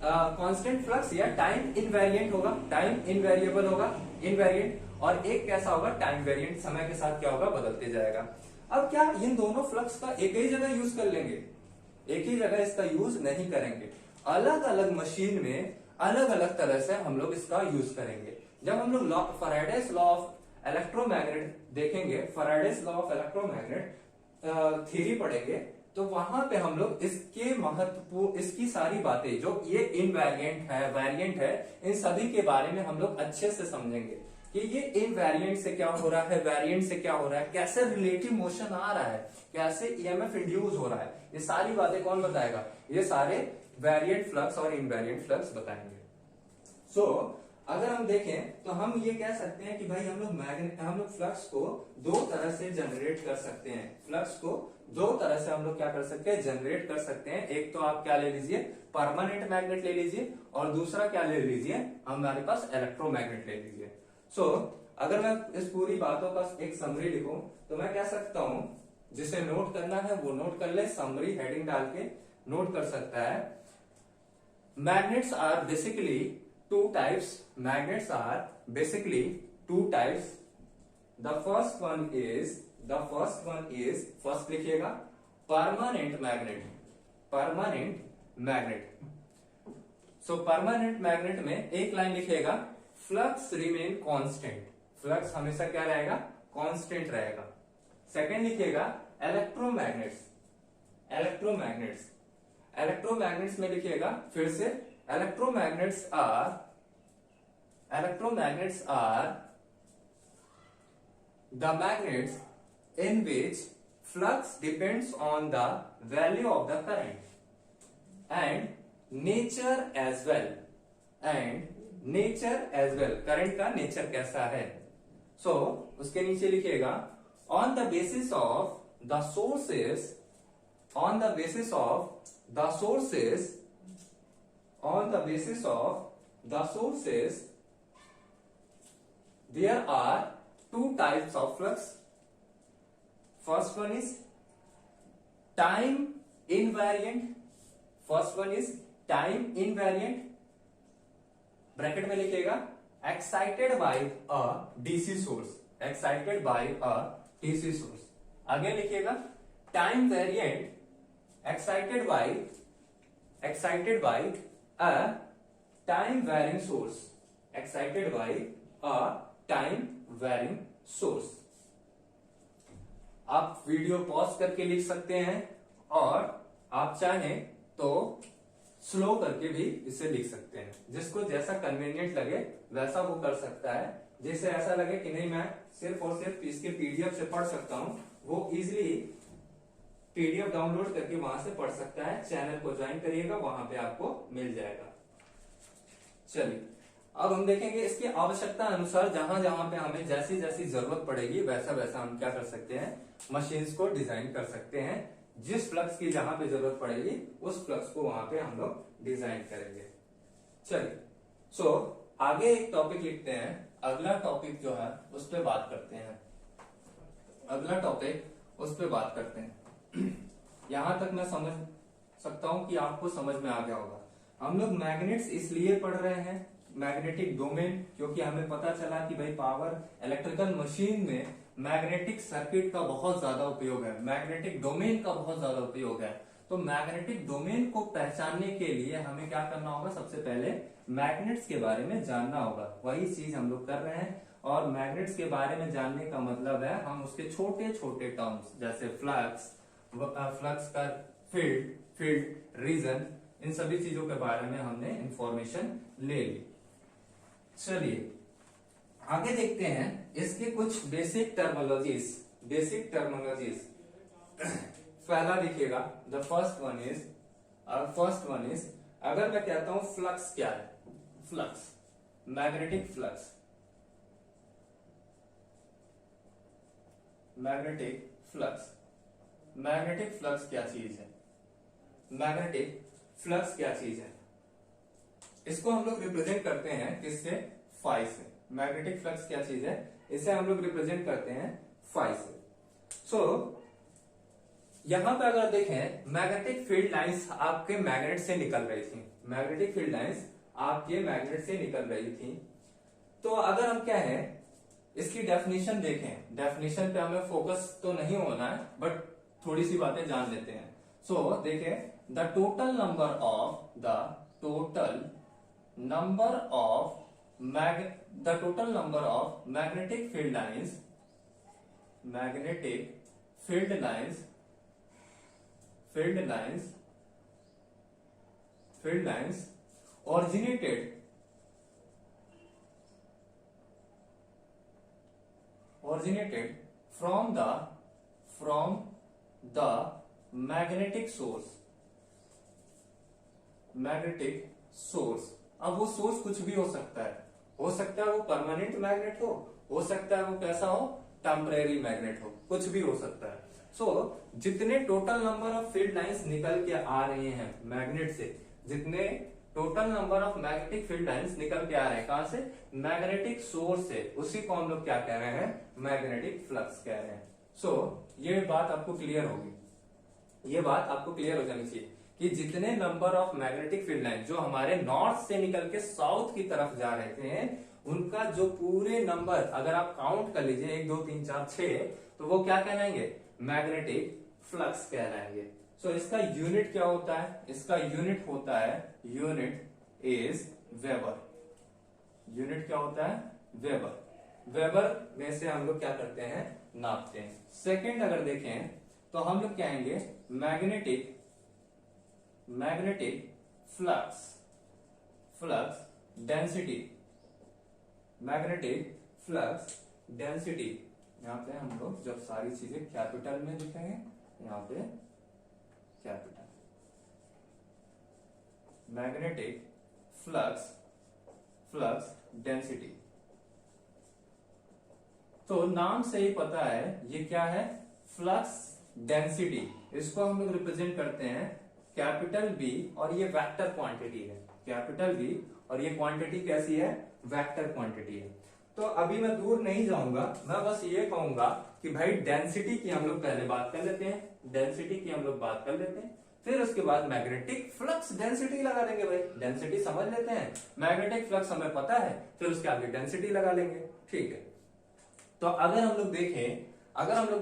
कांस्टेंट फ्लक्स या टाइम इनवेरिएंट होगा, टाइम इनवेरिएबल होगा, इनवेरिएंट। और एक कैसा होगा, टाइम वेरिएंट, समय के साथ क्या होगा, बदलते जाएगा। अब क्या इन दोनों फ्लक्स का एक ही जगह यूज कर लेंगे, एक ही जगह इसका यूज नहीं करेंगे, अलग अलग मशीन में अलग अलग तरह से हम लोग इसका यूज करेंगे। जब हम लोग फैराडेस लॉ ऑफ इलेक्ट्रोमैग्नेट देखेंगे, Faraday's law of electromagnet theory पढ़ेंगे, तो वहां पे हम लोग इसके महत्व, इसकी सारी बातें जो ये इनवेरिएंट है, वेरिएंट है, इन सभी के बारे में हम लोग अच्छे से समझेंगे कि ये इनवेरिएंट से क्या हो रहा है, वेरिएंट से क्या हो रहा है, कैसे रिलेटिव मोशन आ रहा है, कैसे ईएमएफ इंड्यूस हो रहा है, ये सारी बातें कौन बताएगा, ये सारे वेरिएंट फ्लक्स और इनवेरिएंट फ्लक्स बताएंगे। सो अगर हम देखें तो हम ये कह सकते हैं कि भाई हम लोग फ्लक्स को दो तरह से जनरेट कर सकते हैं, फ्लक्स को दो तरह से हम लोग क्या कर सकते हैं, जनरेट कर सकते हैं। एक तो आप क्या ले लीजिए, परमानेंट मैग्नेट ले लीजिए, और दूसरा क्या ले लीजिए, हमारे पास इलेक्ट्रोमैग्नेट ले लीजिए। सो अगर मैं इस पूरी बातों का एक समरी लिखूं तो मैं कह सकता हूं, जिसे नोट करना है वो नोट कर ले, समरी हेडिंग डाल के नोट कर सकता है। Magnets are basically two types, magnets are basically two types. The first one is first लिखिएगा permanent magnet, permanent magnet. So permanent magnet में एक लाइन लिखिएगा, flux remain constant, flux हमेशा क्या रहेगा, constant रहेगा। सेकेंड लिखिएगा electromagnets, electromagnets, electromagnets में लिखिएगा फिर से electromagnets are the magnets in which flux depends on the value of the current and nature as well, current का nature कैसा है। so उसके नीचे लिखिएगा on the basis of the sources, there are two types of flux. First one is time invariant, bracket में लिखिएगा excited by a DC source, आगे लिखिएगा time variant excited by a time varying source, आप video pause करके लिख सकते हैं और आप चाहें तो स्लो करके भी इसे लिख सकते हैं, जिसको जैसा कन्वीनियंट लगे वैसा वो कर सकता है। जैसे ऐसा लगे कि नहीं मैं सिर्फ और सिर्फ इसके पीडीएफ से पढ़ सकता हूं, वो इजीली पीडीएफ डाउनलोड करके वहां से पढ़ सकता है। चैनल को ज्वाइन करिएगा, वहां पे आपको मिल जाएगा। चलिए अब हम देखेंगे इसकी आवश्यकता अनुसार जहां जहां पे हमें जैसी जैसी जरूरत पड़ेगी वैसा वैसा हम क्या कर सकते हैं, मशीन्स को डिजाइन कर सकते हैं। जिस फ्लक्स की जहां पे जरूरत पड़ेगी उस फ्लक्स को वहां पे हम लोग डिजाइन करेंगे। चलिए सो आगे एक टॉपिक लिखते हैं, अगला टॉपिक जो है उस पर बात करते हैं, यहां तक मैं समझ सकता हूं कि आपको समझ में आ गया होगा। हम लोग मैग्नेट्स इसलिए पढ़ रहे हैं, मैग्नेटिक डोमेन, क्योंकि हमें पता चला कि भाई पावर इलेक्ट्रिकल मशीन में मैग्नेटिक सर्किट का बहुत ज्यादा उपयोग है, मैग्नेटिक डोमेन का बहुत ज्यादा उपयोग है। तो मैग्नेटिक डोमेन को पहचानने के लिए हमें क्या करना होगा, सबसे पहले मैग्नेट्स के बारे में जानना होगा। वही चीज हम लोग कर रहे हैं। और मैग्नेट्स के बारे में जानने का मतलब है हम उसके छोटे छोटे टर्म्स जैसे फ्लक्स का फील्ड, रीजन, इन सभी चीजों के बारे में हमने इंफॉर्मेशन ले ली। चलिए आगे देखते हैं इसके कुछ बेसिक टर्मोलॉजीज। पहला देखिएगा, the first one is first one is, अगर मैं कहता हूं फ्लक्स क्या है, flux, magnetic flux, magnetic flux, magnetic flux क्या चीज है, मैग्नेटिक फ्लक्स क्या चीज है, इसको हम लोग रिप्रेजेंट करते हैं किससे, फाई से। मैग्नेटिक फ्लक्स क्या चीज है, इसे हम लोग रिप्रेजेंट करते हैं फाई से। सो यहां पे अगर देखें, मैग्नेटिक फील्ड लाइंस आपके मैग्नेट से निकल रही थी, मैग्नेटिक फील्ड लाइंस आपके मैग्नेट से निकल रही थी। तो अगर हम क्या है, इसकी डेफिनेशन देखें, डेफिनेशन पे हमें फोकस तो नहीं होना है, बट थोड़ी सी बातें जान लेते हैं। सो देखें, the total number of magnetic field lines, magnetic field lines, field lines originated from the magnetic source, magnetic source. अब वो सोर्स कुछ भी हो सकता है वो परमानेंट मैग्नेट हो सकता है वो कैसा हो, टेम्परेरी मैग्नेट हो, कुछ भी हो सकता है। सो जितने total number of field lines निकल के आ रहे हैं मैग्नेट से, जितने total number of magnetic field lines निकल के आ रहे हैं, कहां से, मैग्नेटिक सोर्स से, उसी को हम लोग क्या कह रहे हैं, मैग्नेटिक फ्लक्स कह रहे हैं। सो ये बात आपको क्लियर होगी, ये बात आपको क्लियर हो जानी चाहिए कि जितने number of magnetic field line जो हमारे नॉर्थ से निकल के साउथ की तरफ जा रहे थे, उनका जो पूरे नंबर अगर आप काउंट कर लीजिए 1 2 3 4 6, तो वो क्या कहलाएंगे, मैग्नेटिक फ्लक्स कहलाएंगे। सो इसका यूनिट क्या होता है, इसका यूनिट होता है, यूनिट इज वेबर। यूनिट क्या होता है, वेबर। वेबर में से हम लोग क्या करते हैं, नापते हैं। सेकंड अगर देखें तो हम लोग क्या आएंगे, magnetic flux density, magnetic flux density. यहां पे हम लोग जब सारी चीजें कैपिटल में लिखेंगे, यहां पे कैपिटल, मैग्नेटिक फ्लक्स डेंसिटी। तो नाम से ही पता है ये क्या है, फ्लक्स डेंसिटी। इसको हम लोग रिप्रेजेंट करते हैं कैपिटल बी, और ये वेक्टर क्वांटिटी है, कैपिटल बी, और ये क्वांटिटी कैसी है, वेक्टर क्वांटिटी है। तो अभी मैं दूर नहीं जाऊंगा, मैं बस ये कहूंगा कि भाई डेंसिटी की हम लोग पहले बात कर लेते हैं, डेंसिटी की हम लोग बात कर लेते हैं, फिर उसके बाद मैग्नेटिक फ्लक्स डेंसिटी लगा देंगे। भाई डेंसिटी समझ लेते हैं, मैग्नेटिक फ्लक्स हमें पता है, फिर उसके आगे डेंसिटी लगा लेंगे, ठीक है। तो अगर हम लोग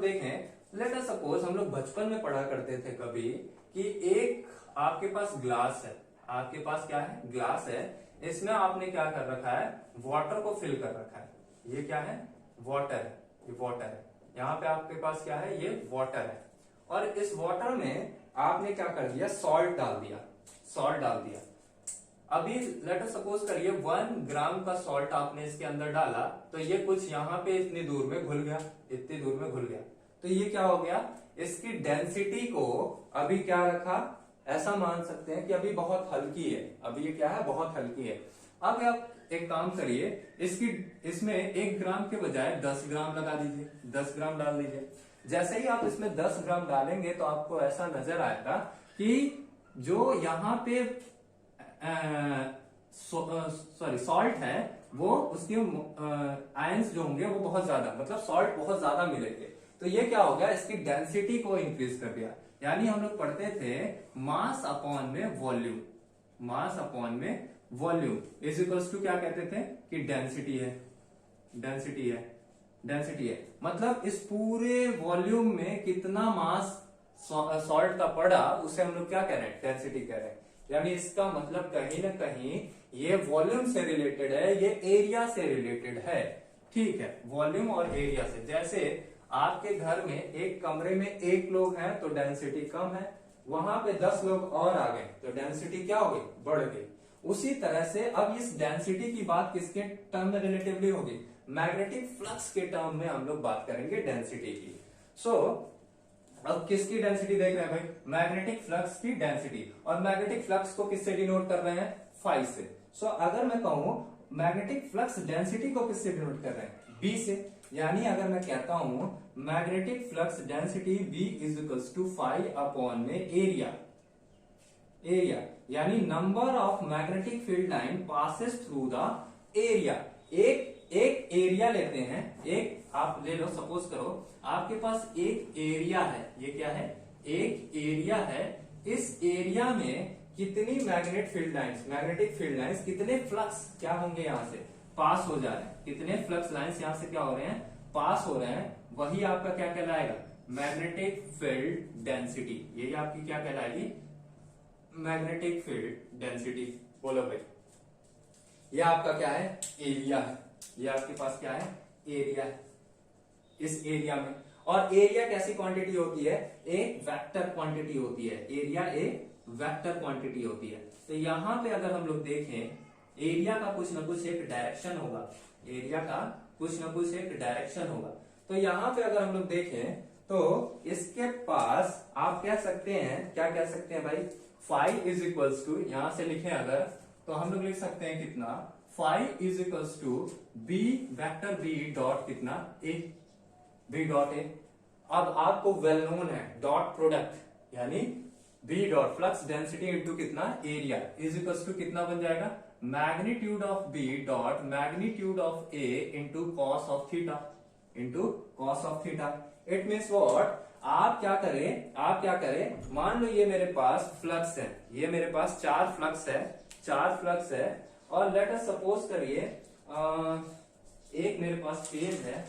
देखें लेट अस सपोज, हम लोग बचपन में पढ़ा करते थे कभी कि एक आपके पास ग्लास है, आपके पास क्या है, ग्लास है, इसमें आपने क्या कर रखा है, वाटर को फिल कर रखा है। ये क्या है, वाटर है, ये वाटर है, यहाँ पे आपके पास क्या है, ये वाटर है, और इस वाटर में आपने क्या कर दिया, सॉल्ट डाल दिया। अभी लेट अस सपोज करिए 1 ग्राम का सॉल्ट आपने इसके अंदर डाला, तो ये कुछ यहाँ पे इतनी दूर में घुल गया, तो ये क्या हो गया, इसकी डेंसिटी को अभी क्या रखा, ऐसा मान सकते हैं कि अभी बहुत हल्की है, अभी ये क्या है, बहुत हल्की है। अब आप एक काम करिए, इसमें 1 ग्राम के बजाय 10 ग्राम लगा दीजिए, 10 ग्राम डाल दीजिए। जैसे ही आप इसमें 10 ग्राम डालेंगे तो आपको ऐसा नजर आएगा कि जो यहाँ पे सॉल्ट है, वो उसके आयंस जो होंगे वो बहुत ज्यादा, मतलब सॉल्ट बहुत ज्यादा मिलेंगे। तो ये क्या हो गया, इसकी डेंसिटी को इंक्रीज कर दिया। यानी हम लोग पढ़ते थे मास अपॉन में वॉल्यूम, मास अपॉन में वॉल्यूम इज इक्वल्स टू क्या कहते थे कि डेंसिटी है। मतलब इस पूरे वॉल्यूम में कितना मास सॉल्ट का पड़ा, उसे हम लोग क्या कह रहे हैं, डेंसिटी कह रहे हैं। यानी इसका मतलब कहीं ना कहीं ये वॉल्यूम से रिलेटेड है, ये एरिया से रिलेटेड है, ठीक है, वॉल्यूम और एरिया से। जैसे आपके घर में एक कमरे में 1 लोग हैं तो डेंसिटी कम है, वहां पे 10 लोग और आ गए तो डेंसिटी क्या हो गई, बढ़ गई। उसी तरह से अब इस डेंसिटी की बात किसके टर्म में रिलेटिवली होगी, मैग्नेटिक फ्लक्स के टर्म में हम लोग बात करेंगे डेंसिटी की। सो अब किसकी डेंसिटी देख रहे हैं भाई, मैग्नेटिक फ्लक्स की डेंसिटी, और मैग्नेटिक फ्लक्स को किससे डिनोट कर रहे हैं, फाई से। सो अगर मैं कहूं मैग्नेटिक फ्लक्स डेंसिटी को किससे डिनोट कर रहे हैं, बी से, यानी अगर मैं कहता हूं magnetic flux density B is equals to phi upon में एरिया, एरिया यानी number of magnetic field line passes through the area. एक एरिया लेते हैं, एक आप ले लो, सपोज करो आपके पास एक एरिया है, ये क्या है, एक एरिया है, इस एरिया में कितनी मैग्नेटिक फील्ड लाइंस कितने फ्लक्स क्या होंगे यहां से पास हो जा रहे हैं, कितने फ्लक्स लाइंस यहां से क्या हो रहे हैं, पास हो रहे हैं, वही आपका क्या कहलाएगा, मैग्नेटिक फील्ड डेंसिटी। यही आपकी क्या कहलाएगी, मैग्नेटिक फील्ड डेंसिटी। बोलो भाई, ये आपका क्या है, एरिया है, ये आपके पास क्या है, एरिया है इस एरिया में। और एरिया कैसी क्वांटिटी होती है, एक वेक्टर क्वांटिटी होती है, एरिया एक वेक्टर क्वांटिटी होती है। तो यहां पे अगर हम लोग देखें एरिया का कुछ ना कुछ एक डायरेक्शन होगा, एरिया का कुछ ना कुछ एक डायरेक्शन होगा। तो यहां पे अगर हम लोग देखें तो इसके पास आप कह सकते हैं, क्या कह सकते हैं भाई, फाई इज इक्वल्स टू, यहां से लिखें अगर तो हम लोग लिख सकते हैं कितना, phi is equals to B vector B dot कितना ए, बी डॉट ए। अब आपको वेल नोन है डॉट प्रोडक्ट, यानी B dot flux density into कितना एरिया इज इक्वल्स टू कितना बन जाएगा, magnitude of B dot magnitude of A into cos of theta, into cos of theta. It means what, आप क्या करें, मान लो ये मेरे पास फ्लक्स है, ये मेरे पास चार फ्लक्स है, और लेट अस सपोज करिए एक मेरे पास फेज है,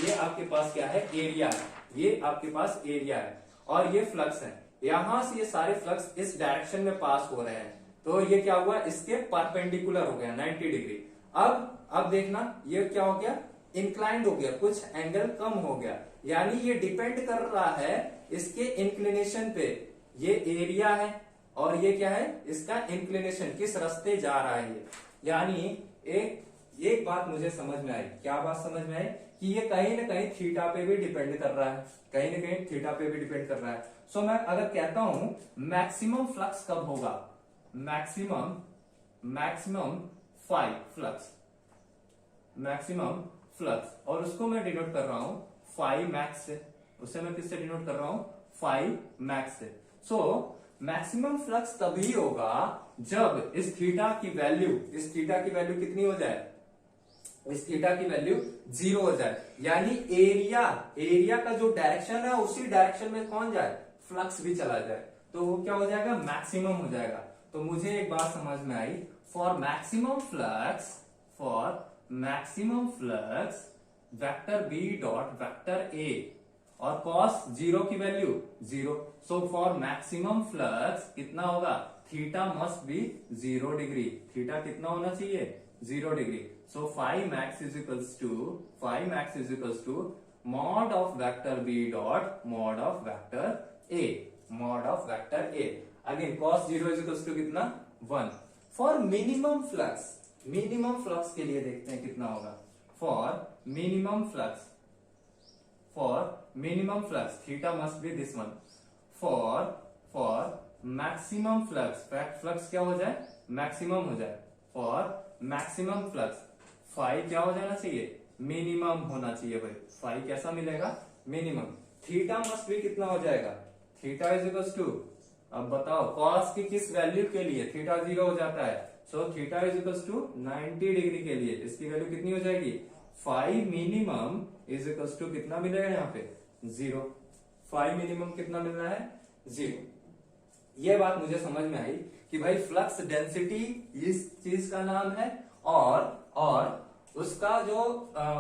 ये आपके पास क्या है, एरिया है, ये आपके पास एरिया है, और ये फ्लक्स है, यहां से ये सारे फ्लक्स इस डायरेक्शन में पास हो रहे हैं, तो ये क्या हुआ, इसके परपेंडिकुलर हो गया 90 डिग्री। अब देखना ये क्या हो गया, इंक्लाइंड हो गया, कुछ एंगल कम हो गया, यानी ये डिपेंड कर रहा है इसके इंक्लिनेशन पे, ये एरिया है और ये क्या है, इसका इंक्लिनेशन, किस रास्ते जा रहा है ये। यानी एक बात मुझे समझ में आई, क्या बात समझ में आई, कि ये कहीं ना कहीं थीटा पे भी डिपेंड कर रहा है, कहीं ना कहीं थीटा पे भी डिपेंड कर रहा है। सो मैं अगर कहता हूं मैक्सिमम फ्लक्स कब होगा, मैक्सिमम फ्लक्स, और उसको मैं डिनोट कर रहा हूं फाई मैक्स से, उसे मैं किससे डिनोट कर रहा हूं, फाई मैक्स से। सो मैक्सिमम फ्लक्स तभी होगा जब इस थीटा की वैल्यू कितनी हो जाए, इस थीटा की वैल्यू 0 हो जाए, यानी एरिया का जो डायरेक्शन है उसी डायरेक्शन में कौन जाए, फ्लक्स भी चला जाए, तो वो क्या हो जाएगा, मैक्सिमम हो जाएगा। तो मुझे एक बात समझ में आई, for maximum flux vector B dot vector A और कॉस 0 की value 0। So for maximum flux कितना होगा, theta must be 0 degree, theta कितना होना चाहिए, 0 degree. So phi max is equals to mod of vector B dot mod of vector A, again cos 0 is equals to कितना, 1। For minimum flux के लिए देखते हैं कितना होगा, for minimum flux theta must B this one, for maximum flux क्या हो जाए, मैक्सिमम हो जाए, फॉर मैक्सिमम फ्लक्स फाई क्या हो जाना चाहिए, मिनिमम होना चाहिए भाई, फाई कैसा मिलेगा, मिनिमम। थीटा मस्ट भी कितना हो जाएगा, थीटा इज इक्वल्स टू, अब बताओ कॉस की किस वैल्यू के लिए थीटा 0 हो जाता है, so theta is equals to 90 degree के लिए इसकी वैल्यू कितनी हो जाएगी, phi minimum is equals to कितना मिलेगा यहाँ पे, 0। फाई मिनिमम कितना मिल रहा है, 0। ये बात मुझे समझ में आई कि भाई फ्लक्स डेंसिटी इस चीज का नाम है, और उसका जो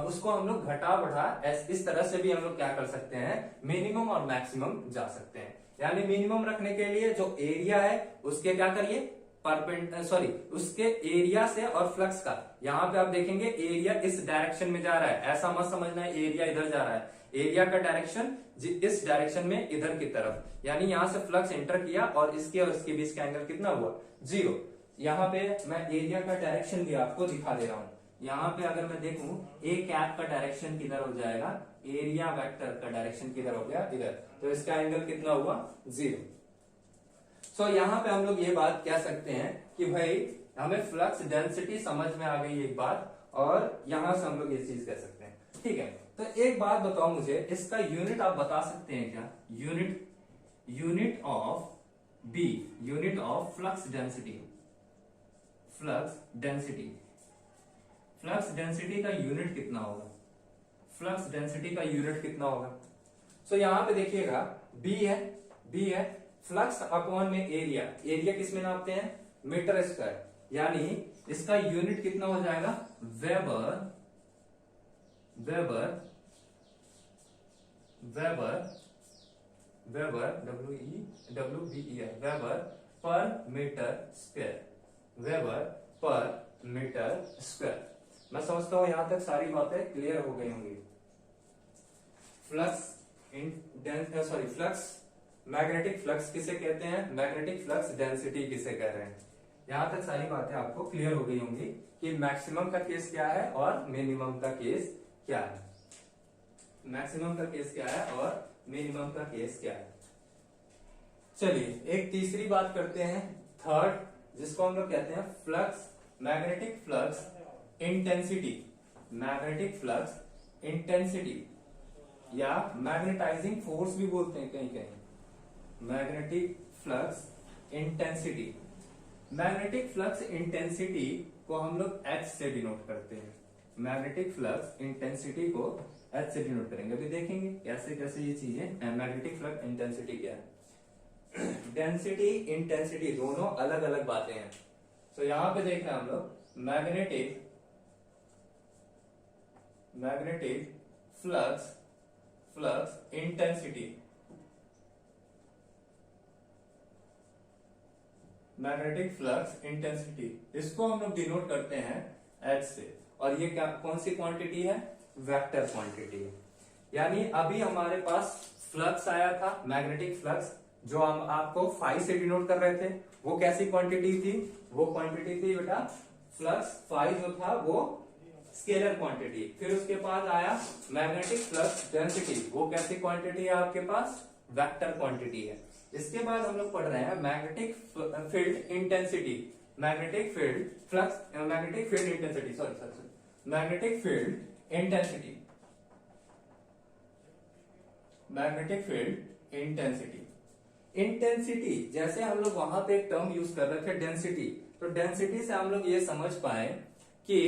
उसको हम लोग घटा बढ़ा इस तरह से भी हम लोग क्या कर सकते हैं, मिनिमम और मैक्सिमम जा सकते हैं। यानी मिनिमम रखने के लिए जो एरिया है उसके क्या करिए, उसके एरिया से और फ्लक्स का, यहाँ पे आप देखेंगे एरिया इस डायरेक्शन में जा रहा है, ऐसा मत समझना है एरिया इधर जा रहा है, एरिया का डायरेक्शन इस डायरेक्शन में इधर की तरफ, यानी यहाँ से फ्लक्स एंटर किया और इसके बीच का एंगल कितना हुआ, 0। यहाँ पे मैं एरिया का डायरेक्शन भी आपको दिखा दे रहा हूँ, यहाँ पे अगर मैं देखूं ए कैप का डायरेक्शन किधर हो जाएगा, एरिया वेक्टर का डायरेक्शन किधर हो गया, इधर, तो इसका एंगल कितना हुआ, 0। सो यहाँ पे हम लोग ये बात कह सकते हैं कि भाई हमें फ्लक्स डेंसिटी समझ में आ गई एक बात, और यहां से हम लोग ये चीज कह सकते हैं। ठीक है, तो एक बात बताओ मुझे, इसका यूनिट आप बता सकते हैं क्या, unit of B, unit of flux density, flux density का यूनिट कितना होगा, फ्लक्स डेंसिटी का यूनिट कितना होगा। सो यहां पे देखिएगा बी है फ्लक्स अपॉन में एरिया किस में नापते हैं, मीटर स्क्वायर, यानी इसका यूनिट कितना हो जाएगा, weber weber per metre square. मैं समझता हूं यहां तक सारी बातें क्लियर हो गई होंगी। फ्लक्स मैग्नेटिक फ्लक्स किसे कहते हैं, मैग्नेटिक फ्लक्स डेंसिटी किसे कह रहे हैं, यहां तक सारी बातें आपको क्लियर हो गई होंगी कि मैक्सिमम का केस क्या है और मिनिमम का केस क्या है, मैक्सिमम का केस क्या है और मिनिमम का केस क्या है। चलिए एक तीसरी बात करते हैं, थर्ड, जिसको हम लोग कहते हैं फ्लक्स, मैग्नेटिक फ्लक्स इंटेंसिटी या मैग्नेटाइजिंग फोर्स भी बोलते हैं कहीं कहीं, magnetic flux intensity. Magnetic flux intensity को हम लोग H से डिनोट करते हैं, मैग्नेटिक फ्लक्स इंटेंसिटी को H से डिनोट करेंगे, अभी देखेंगे कैसे कैसे ये चीजें। मैग्नेटिक फ्लक्स इंटेंसिटी क्या है, डेंसिटी इंटेंसिटी दोनों अलग अलग बातें हैं। तो यहां पे देख रहे हैं हम लोग magnetic flux intensity, magnetic flux intensity, इसको हम लोग डिनोट करते हैं H से, और ये क्या कौन सी क्वांटिटी है, वेक्टर क्वांटिटी है। यानी अभी हमारे पास फ्लक्स आया था, मैग्नेटिक फ्लक्स, जो हम आपको फाई से डिनोट कर रहे थे, वो कैसी क्वांटिटी थी, वो क्वांटिटी थी बेटा फ्लक्स फाई जो था वो स्केलर क्वांटिटी। फिर उसके बाद आया मैग्नेटिक फ्लक्स डेंसिटी, वो कैसी क्वांटिटी है आपके पास, वेक्टर क्वांटिटी है। इसके बाद हम लोग पढ़ रहे हैं magnetic field intensity, magnetic field intensity, जैसे हम लोग वहां पे एक टर्म यूज कर रहे थे डेंसिटी, तो डेंसिटी से हम लोग ये समझ पाए कि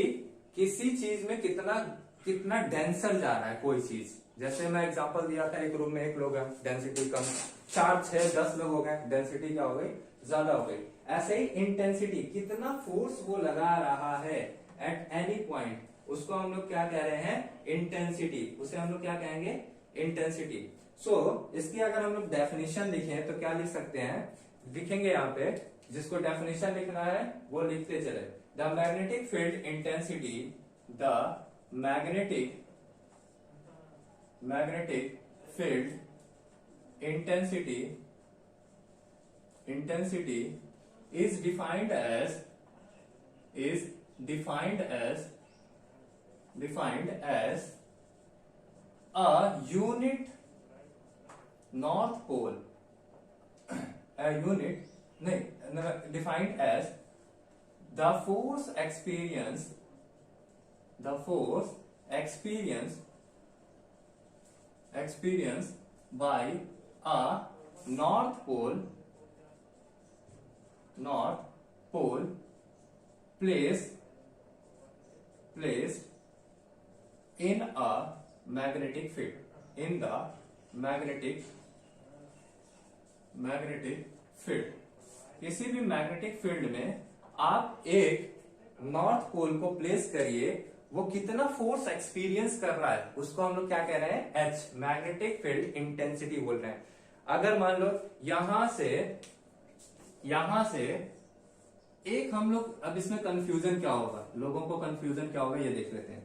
किसी चीज में कितना डेंसर जा रहा है कोई चीज। जैसे मैं एग्जांपल दिया था, एक रूम में एक लोग है, डेंसिटी कम, 4, 6, 10 लोग हो गए, डेंसिटी क्या हो गई, ज्यादा हो गई। ऐसे ही इंटेंसिटी, कितना फोर्स वो लगा रहा है एट एनी पॉइंट, उसको हम लोग क्या कह रहे हैं, इंटेंसिटी, उसे हम लोग क्या कहेंगे, इंटेंसिटी। सो इसकी अगर हम लोग डेफिनेशन लिखें तो क्या लिख सकते हैं, लिखेंगे यहाँ पे, जिसको डेफिनेशन लिखना है वो लिखते चले, the magnetic field intensity, the magnetic field intensity is defined as a unit north pole, defined as the force experienced by a north pole placed in a magnetic field, in the magnetic field। किसी भी magnetic field में आप एक north pole को place करिए, वो कितना force experience कर रहा है उसको हम लोग क्या कह रहे हैं, H, मैग्नेटिक फील्ड इंटेंसिटी बोल रहे हैं। अगर मान लो यहां से एक हम लोग, अब इसमें कंफ्यूजन क्या होगा, लोगों को कंफ्यूजन क्या होगा ये देख लेते हैं।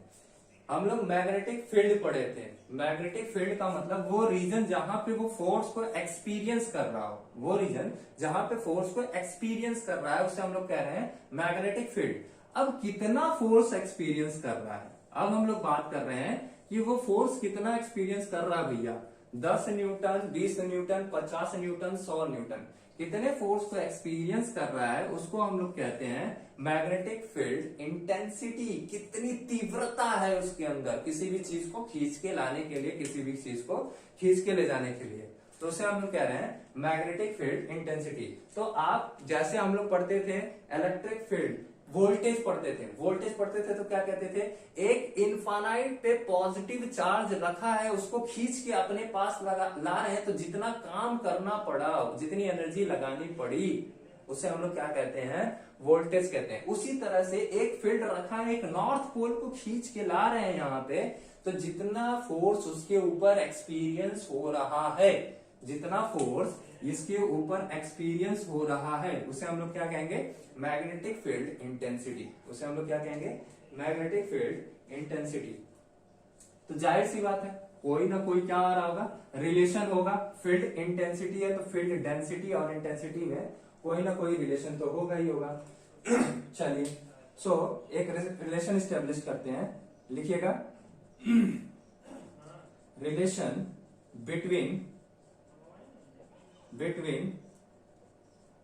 हम लोग मैग्नेटिक फील्ड पढ़े थे, मैग्नेटिक फील्ड का मतलब वो रीजन जहां पे वो फोर्स को एक्सपीरियंस कर रहा हो, वो रीजन जहां पे फोर्स को एक्सपीरियंस कर रहा है उसे हम लोग कह रहे हैं मैग्नेटिक फील्ड। अब कितना फोर्स एक्सपीरियंस कर रहा है, अब हम लोग बात कर रहे हैं कि वो फोर्स कितना एक्सपीरियंस कर रहा है भैया। 10 न्यूटन, 20 न्यूटन, 50 न्यूटन, 100 न्यूटन, कितने फोर्स को एक्सपीरियंस कर रहा है, उसको हम लोग कहते हैं मैग्नेटिक फील्ड इंटेंसिटी। कितनी तीव्रता है उसके अंदर किसी भी चीज को खींच के लाने के लिए, किसी भी चीज को खींच के ले जाने के लिए, तो उसे हम लोग कह रहे हैं मैग्नेटिक फील्ड इंटेंसिटी। तो आप जैसे हम लोग पढ़ते थे इलेक्ट्रिक फील्ड, वोल्टेज पढ़ते थे तो क्या कहते थे, एक इनफाइनाइट पे पॉजिटिव चार्ज रखा है, उसको खींच के अपने पास ला रहे हैं, तो जितना काम करना पड़ा, जितनी एनर्जी लगानी पड़ी, उसे हम लोग क्या कहते हैं, वोल्टेज कहते हैं। उसी तरह से एक फील्ड रखा है, एक नॉर्थ पोल को खींच के ला रहे हैं यहाँ पे, तो जितना फोर्स उसके ऊपर एक्सपीरियंस हो रहा है, जितना फोर्स इसके ऊपर एक्सपीरियंस हो रहा है, उसे हम लोग क्या कहेंगे, मैग्नेटिक फील्ड इंटेंसिटी। उसे हम लोग क्या कहेंगे, मैग्नेटिक फील्ड इंटेंसिटी। तो जाहिर सी बात है कोई ना कोई क्या आ रहा होगा, रिलेशन होगा। फील्ड इंटेंसिटी है तो फील्ड डेंसिटी और इंटेंसिटी में कोई ना कोई रिलेशन तो होगा ही होगा। चलिए एक रिलेशन स्टेब्लिश करते हैं, लिखिएगा relation between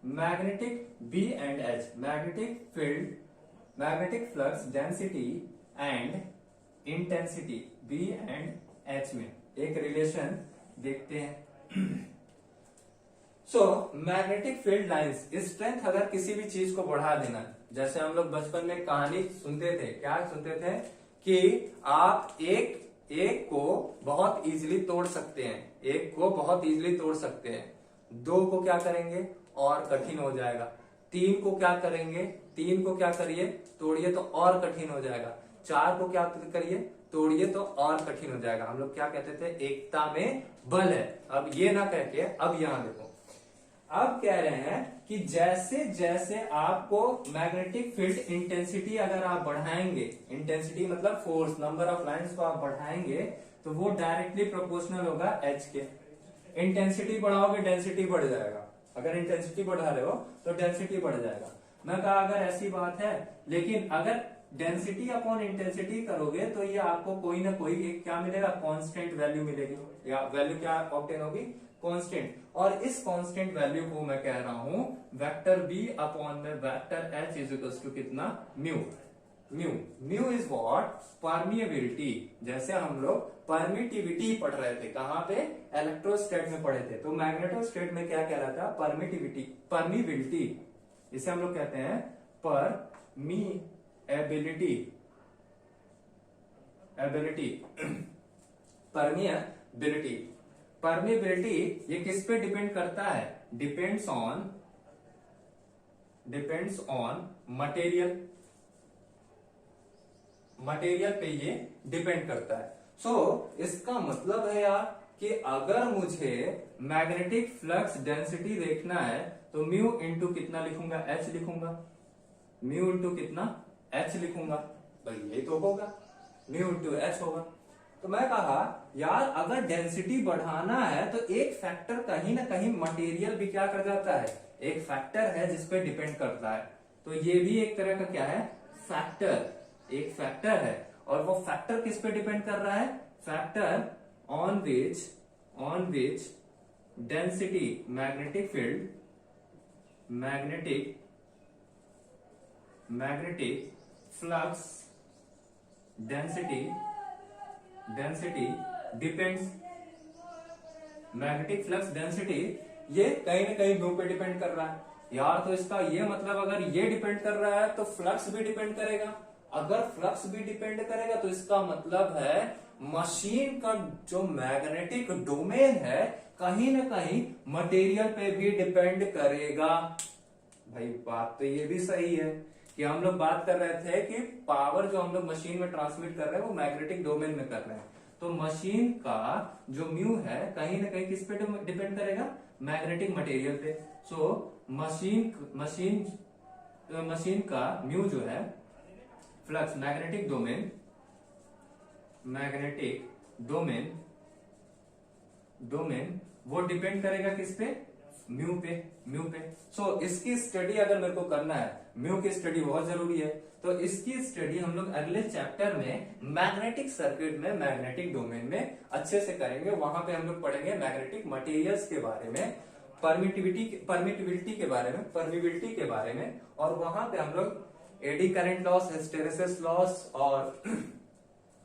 magnetic B and H, magnetic field, magnetic flux density and intensity B and H में एक रिलेशन देखते हैं। मैग्नेटिक फील्ड लाइंस, स्ट्रेंथ अगर किसी भी चीज को बढ़ा देना, जैसे हम लोग बचपन में कहानी सुनते थे, क्या सुनते थे कि आप एक को बहुत इजीली तोड़ सकते हैं, एक को बहुत इजीली तोड़ सकते हैं, दो को क्या करेंगे और कठिन हो जाएगा, तीन को क्या करेंगे, तीन को क्या करिए तोड़िए तो और कठिन हो जाएगा, चार को क्या करिए तोड़िए तो और कठिन हो जाएगा। हम लोग क्या कहते थे, एकता में बल है। अब ये ना कह के अब यहां देखो, अब कह रहे हैं कि जैसे जैसे आपको मैग्नेटिक फील्ड इंटेंसिटी अगर आप बढ़ाएंगे, इंटेंसिटी मतलब फोर्स, नंबर ऑफ लाइंस को आप बढ़ाएंगे, तो वो डायरेक्टली प्रोपोर्शनल होगा एच के। इंटेंसिटी बढ़ाओगे डेंसिटी बढ़ जाएगा, अगर इंटेंसिटी बढ़ा रहे हो तो डेंसिटी बढ़ जाएगा। मैं कहा अगर ऐसी बात है, लेकिन अगर डेंसिटी अपॉन इंटेंसिटी करोगे तो ये आपको कोई ना कोई एक क्या मिलेगा, कांस्टेंट वैल्यू मिलेगी, या वैल्यू क्या ऑब्टेन होगी, कांस्टेंट। और इस कांस्टेंट वैल्यू को मैं कह रहा हूं वेक्टर बी अपॉन में vector H is equal to कितना, mu. Mu is what, permeability. जैसे हम लोग परमिटिविटी पढ़ रहे थे, कहां पे, इलेक्ट्रोस्टैट में पढ़े थे, तो मैग्नेटोस्टैट में क्या कह रहा था, परमिबिलिटी। इसे हम लोग कहते हैं परमिएबिलिटी, परमिएबिलिटी ये किस पे डिपेंड करता है, डिपेंड्स ऑन मटेरियल पे ये डिपेंड करता है। इसका मतलब है यार कि अगर मुझे मैग्नेटिक फ्लक्स डेंसिटी देखना है तो म्यू इंटू कितना लिखूंगा, एच लिखूंगा, म्यू इंटू कितना, एच लिखूंगा, भाई यही तो होगा, म्यू इंटू एच होगा। तो मैं कहा यार अगर डेंसिटी बढ़ाना है तो एक फैक्टर कहीं ना कहीं मटेरियल भी क्या कर जाता है, एक फैक्टर है जिसपे डिपेंड करता है। तो ये भी एक तरह का क्या है, फैक्टर, एक फैक्टर है। और वो फैक्टर किस पे डिपेंड कर रहा है, factor on which density, magnetic field, magnetic flux density depends, magnetic flux density ये कहीं ना कहीं म्यू पे डिपेंड कर रहा है यार। तो इसका ये मतलब अगर ये डिपेंड कर रहा है तो फ्लक्स भी डिपेंड करेगा, अगर फ्लक्स भी डिपेंड करेगा तो इसका मतलब है मशीन का जो मैग्नेटिक डोमेन है कहीं ना कहीं मटेरियल पे भी डिपेंड करेगा। भाई बात तो ये भी सही है कि हम लोग बात कर रहे थे कि पावर जो हम लोग मशीन में ट्रांसमिट कर रहे हैं वो मैग्नेटिक डोमेन में कर रहे हैं, तो मशीन का जो म्यू है कहीं ना कहीं किस पे डिपेंड करेगा, मैग्नेटिक मटेरियल पे। मशीन का म्यू जो है फ्लक्स, मैग्नेटिक डोमेन वो डिपेंड करेगा किस पे, म्यू पे। सो इसकी स्टडी अगर मेरे को करना है, म्यू की स्टडी बहुत जरूरी है, तो इसकी स्टडी हम लोग अगले चैप्टर में मैग्नेटिक सर्किट में, मैग्नेटिक डोमेन में अच्छे से करेंगे। वहां पे हम लोग पढ़ेंगे मैग्नेटिक मटेरियल्स के बारे में, परमिटिविटी के बारे में, और वहां पे हम लोग eddy current loss, hysteresis loss और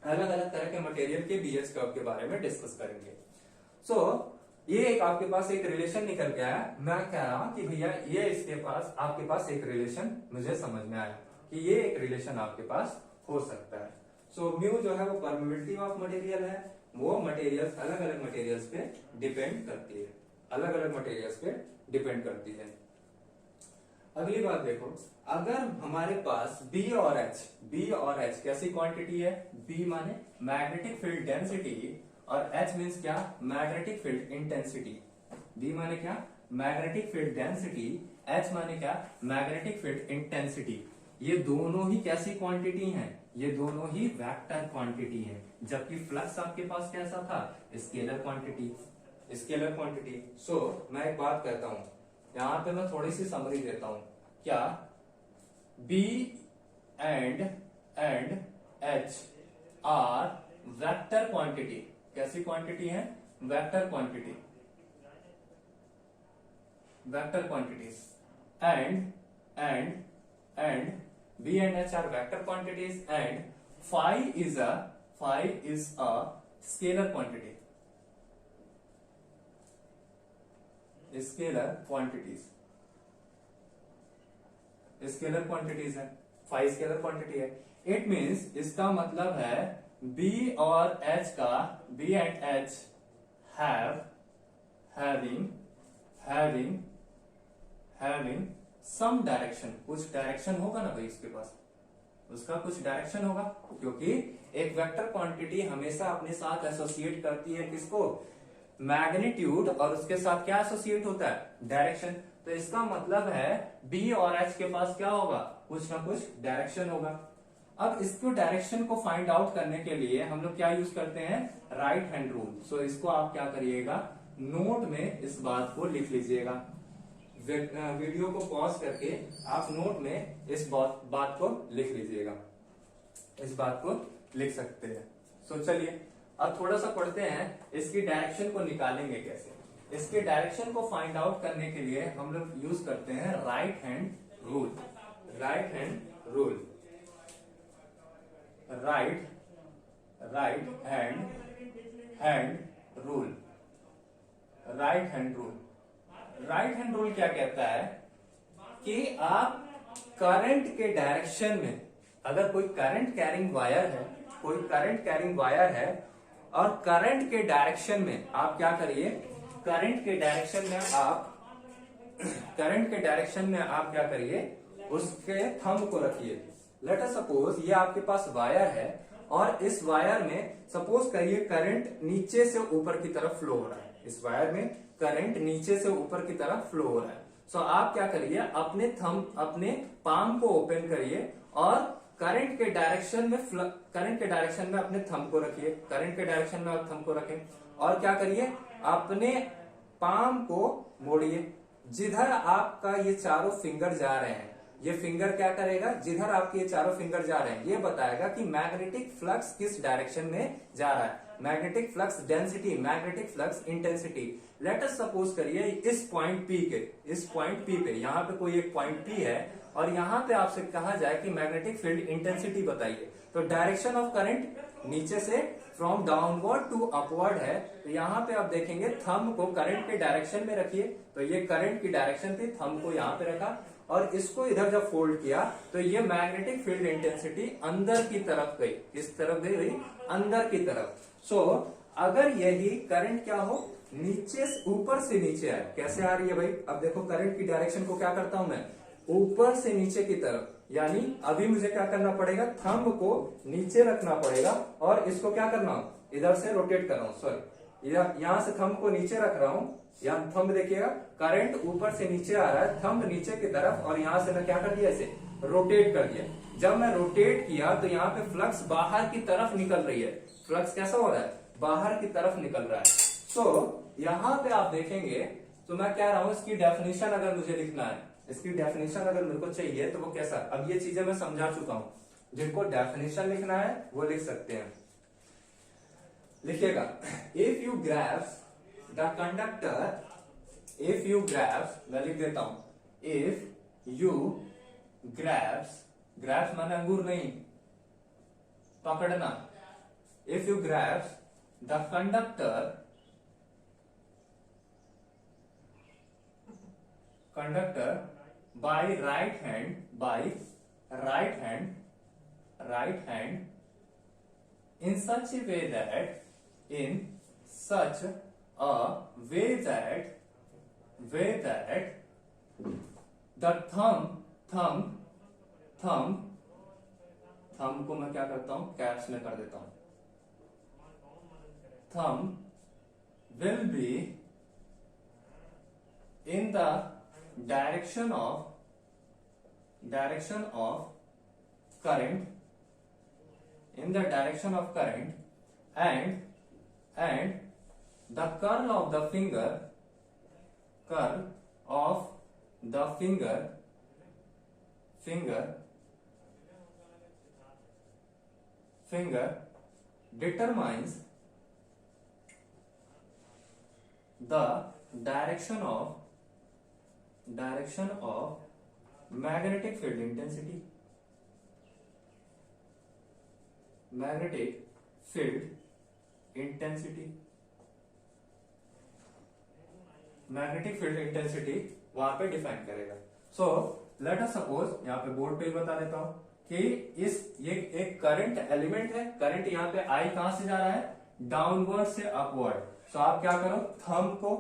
अलग अलग तरह के मटेरियल के बीएच कर्व के बारे में डिस्कस करेंगे। सो ये एक आपके पास एक रिलेशन निकल के आया। मैं कह रहा हूं कि भैया ये इसके पास, आपके पास एक रिलेशन मुझे समझ में आया कि ये एक रिलेशन आपके पास हो सकता है। सो म्यू जो है वो परमिटिविटी ऑफ मटेरियल है, वो मटेरियल्स अलग अलग मटेरियल्स पे डिपेंड करती है, अलग अलग मटेरियल्स पे डिपेंड करती है। अगली बात देखो, अगर हमारे पास B और H कैसी क्वांटिटी है? B माने मैग्नेटिक फील्ड डेंसिटी और H मीन्स क्या? Magnetic field intensity. B माने क्या? मैग्नेटिक फील्ड डेंसिटी, H माने क्या? Magnetic field intensity. ये दोनों ही कैसी क्वांटिटी हैं? ये दोनों ही वेक्टर क्वांटिटी है, जबकि फ्लक्स आपके पास कैसा था? Scalar quantity, scalar quantity. So मैं एक बात कहता हूं, यहां पे मैं थोड़ी सी समरी देता हूं। क्या B and H are vector quantity? कैसी क्वांटिटी है? Vector quantity, vector quantities. And B and H are vector quantities and phi is a scalar quantity, scalar quantities है, phi scalar quantity है। It means इसका मतलब है B और H का, B and H having some direction, कुछ direction होगा ना भाई इसके पास, उसका कुछ डायरेक्शन होगा, क्योंकि एक वेक्टर क्वांटिटी हमेशा अपने साथ एसोसिएट करती है किसको? मैग्नीट्यूड, और उसके साथ क्या एसोसिएट होता है? डायरेक्शन। तो इसका मतलब है B और H के पास क्या होगा? कुछ ना कुछ डायरेक्शन होगा। अब इसको डायरेक्शन को फाइंड आउट करने के लिए हम लोग क्या यूज करते हैं? Right hand rule. सो इसको आप क्या करिएगा? नोट में इस बात को लिख लीजिएगा। वीडियो को पॉज करके आप नोट में इस बात को लिख लीजिएगा, इस बात को लिख सकते हैं। सो चलिए अब थोड़ा सा पढ़ते हैं, इसकी डायरेक्शन को निकालेंगे कैसे। इसके डायरेक्शन को फाइंड आउट करने के लिए हम लोग यूज करते हैं right hand rule. Right hand rule, right hand rule, right hand rule. Right hand rule क्या कहता है कि आप करंट के डायरेक्शन में, अगर कोई करंट कैरिंग वायर है, और करंट के डायरेक्शन में आप क्या करिए? करंट के डायरेक्शन में आप क्या करिए? उसके थंब को रखिए। लेट अस सपोज ये आपके पास वायर है, और इस वायर में सपोज करिए करंट नीचे से ऊपर की तरफ फ्लो हो रहा है। इस वायर में करंट नीचे से ऊपर की तरफ फ्लो हो रहा है। सो आप क्या करिए? अपने पाम को ओपन करिए और करंट के डायरेक्शन में अपने थंब को रखिए। करंट के डायरेक्शन में आप थंब को रखें और क्या करिए? अपने पाम को मोड़िए। जिधर आपका ये चारों फिंगर जा रहे हैं, ये फिंगर क्या करेगा? जिधर आपके ये चारों फिंगर जा रहे हैं, ये बताएगा कि मैग्नेटिक फ्लक्स किस डायरेक्शन में जा रहा है। Magnetic flux density, magnetic flux intensity. Let us suppose करिए इस पॉइंट P पे, यहाँ पे कोई एक पॉइंट P है, और यहाँ पे आपसे कहा जाए कि मैग्नेटिक फील्ड इंटेंसिटी बताइए। तो डायरेक्शन ऑफ करंट नीचे से फ्रॉम डाउनवर्ड टू अपवर्ड है। तो यहाँ पे आप देखेंगे थंब को करंट के डायरेक्शन में रखिए। तो ये करंट की डायरेक्शन थी, थंब को यहाँ पे रखा और इसको इधर जब फोल्ड किया तो ये मैग्नेटिक फील्ड इंटेंसिटी अंदर की तरफ गई। किस तरफ गई? अंदर की तरफ। सो अगर यही करंट क्या हो? नीचे ऊपर से नीचे आए। कैसे आ रही है भाई? अब देखो करंट की डायरेक्शन को क्या करता हूं मैं? ऊपर से नीचे की तरफ। यानी अभी मुझे क्या करना पड़ेगा? थंब को नीचे रखना पड़ेगा और इसको क्या करना हूं? इधर से रोटेट कर रहा हूं। सॉरी, यहां से थंब को नीचे रख रहा हूं। यहाँ थंब देखिएगा, करंट ऊपर से नीचे आ रहा है, थंब नीचे की तरफ, और यहां से मैं क्या कर दिया? इसे रोटेट कर दिया। जब मैं रोटेट किया तो यहाँ पे फ्लक्स बाहर की तरफ निकल रही है। फ्लक्स कैसा हो रहा है? बाहर की तरफ निकल रहा है। सो यहाँ पे आप देखेंगे तो मैं कह रहा हूं इसकी डेफिनेशन अगर मुझे लिखना है, इसकी डेफिनेशन अगर मेरे को चाहिए तो वो कैसा, अब ये चीजें मैं समझा चुका हूं, जिनको डेफिनेशन लिखना है वो लिख सकते हैं। लिखिएगा, if you grabs the conductor, if you grabs, मैं लिख देता हूं, इफ यू ग्रैब्स, ग्रैब्स माने अंगूर नहीं, पकड़ना, if you grabs the conductor, conductor by right hand, by right hand, right hand in such a way that, in such a way that, way that the thumb को मैं क्या करता हूं, caps में कर देता हूं, thumb will be in the direction of current, in the direction of current, and the curl of the finger, curl of the finger determines the direction of magnetic field intensity, magnetic field intensity, magnetic field intensity वहां पे define करेगा। So let us suppose, यहाँ पे board पे ही बता देता हूं कि ये एक करंट एलिमेंट है, करंट यहाँ पे आई कहां से जा रहा है, डाउनवर्ड से अपवर्ड। सो आप क्या करो, थंब को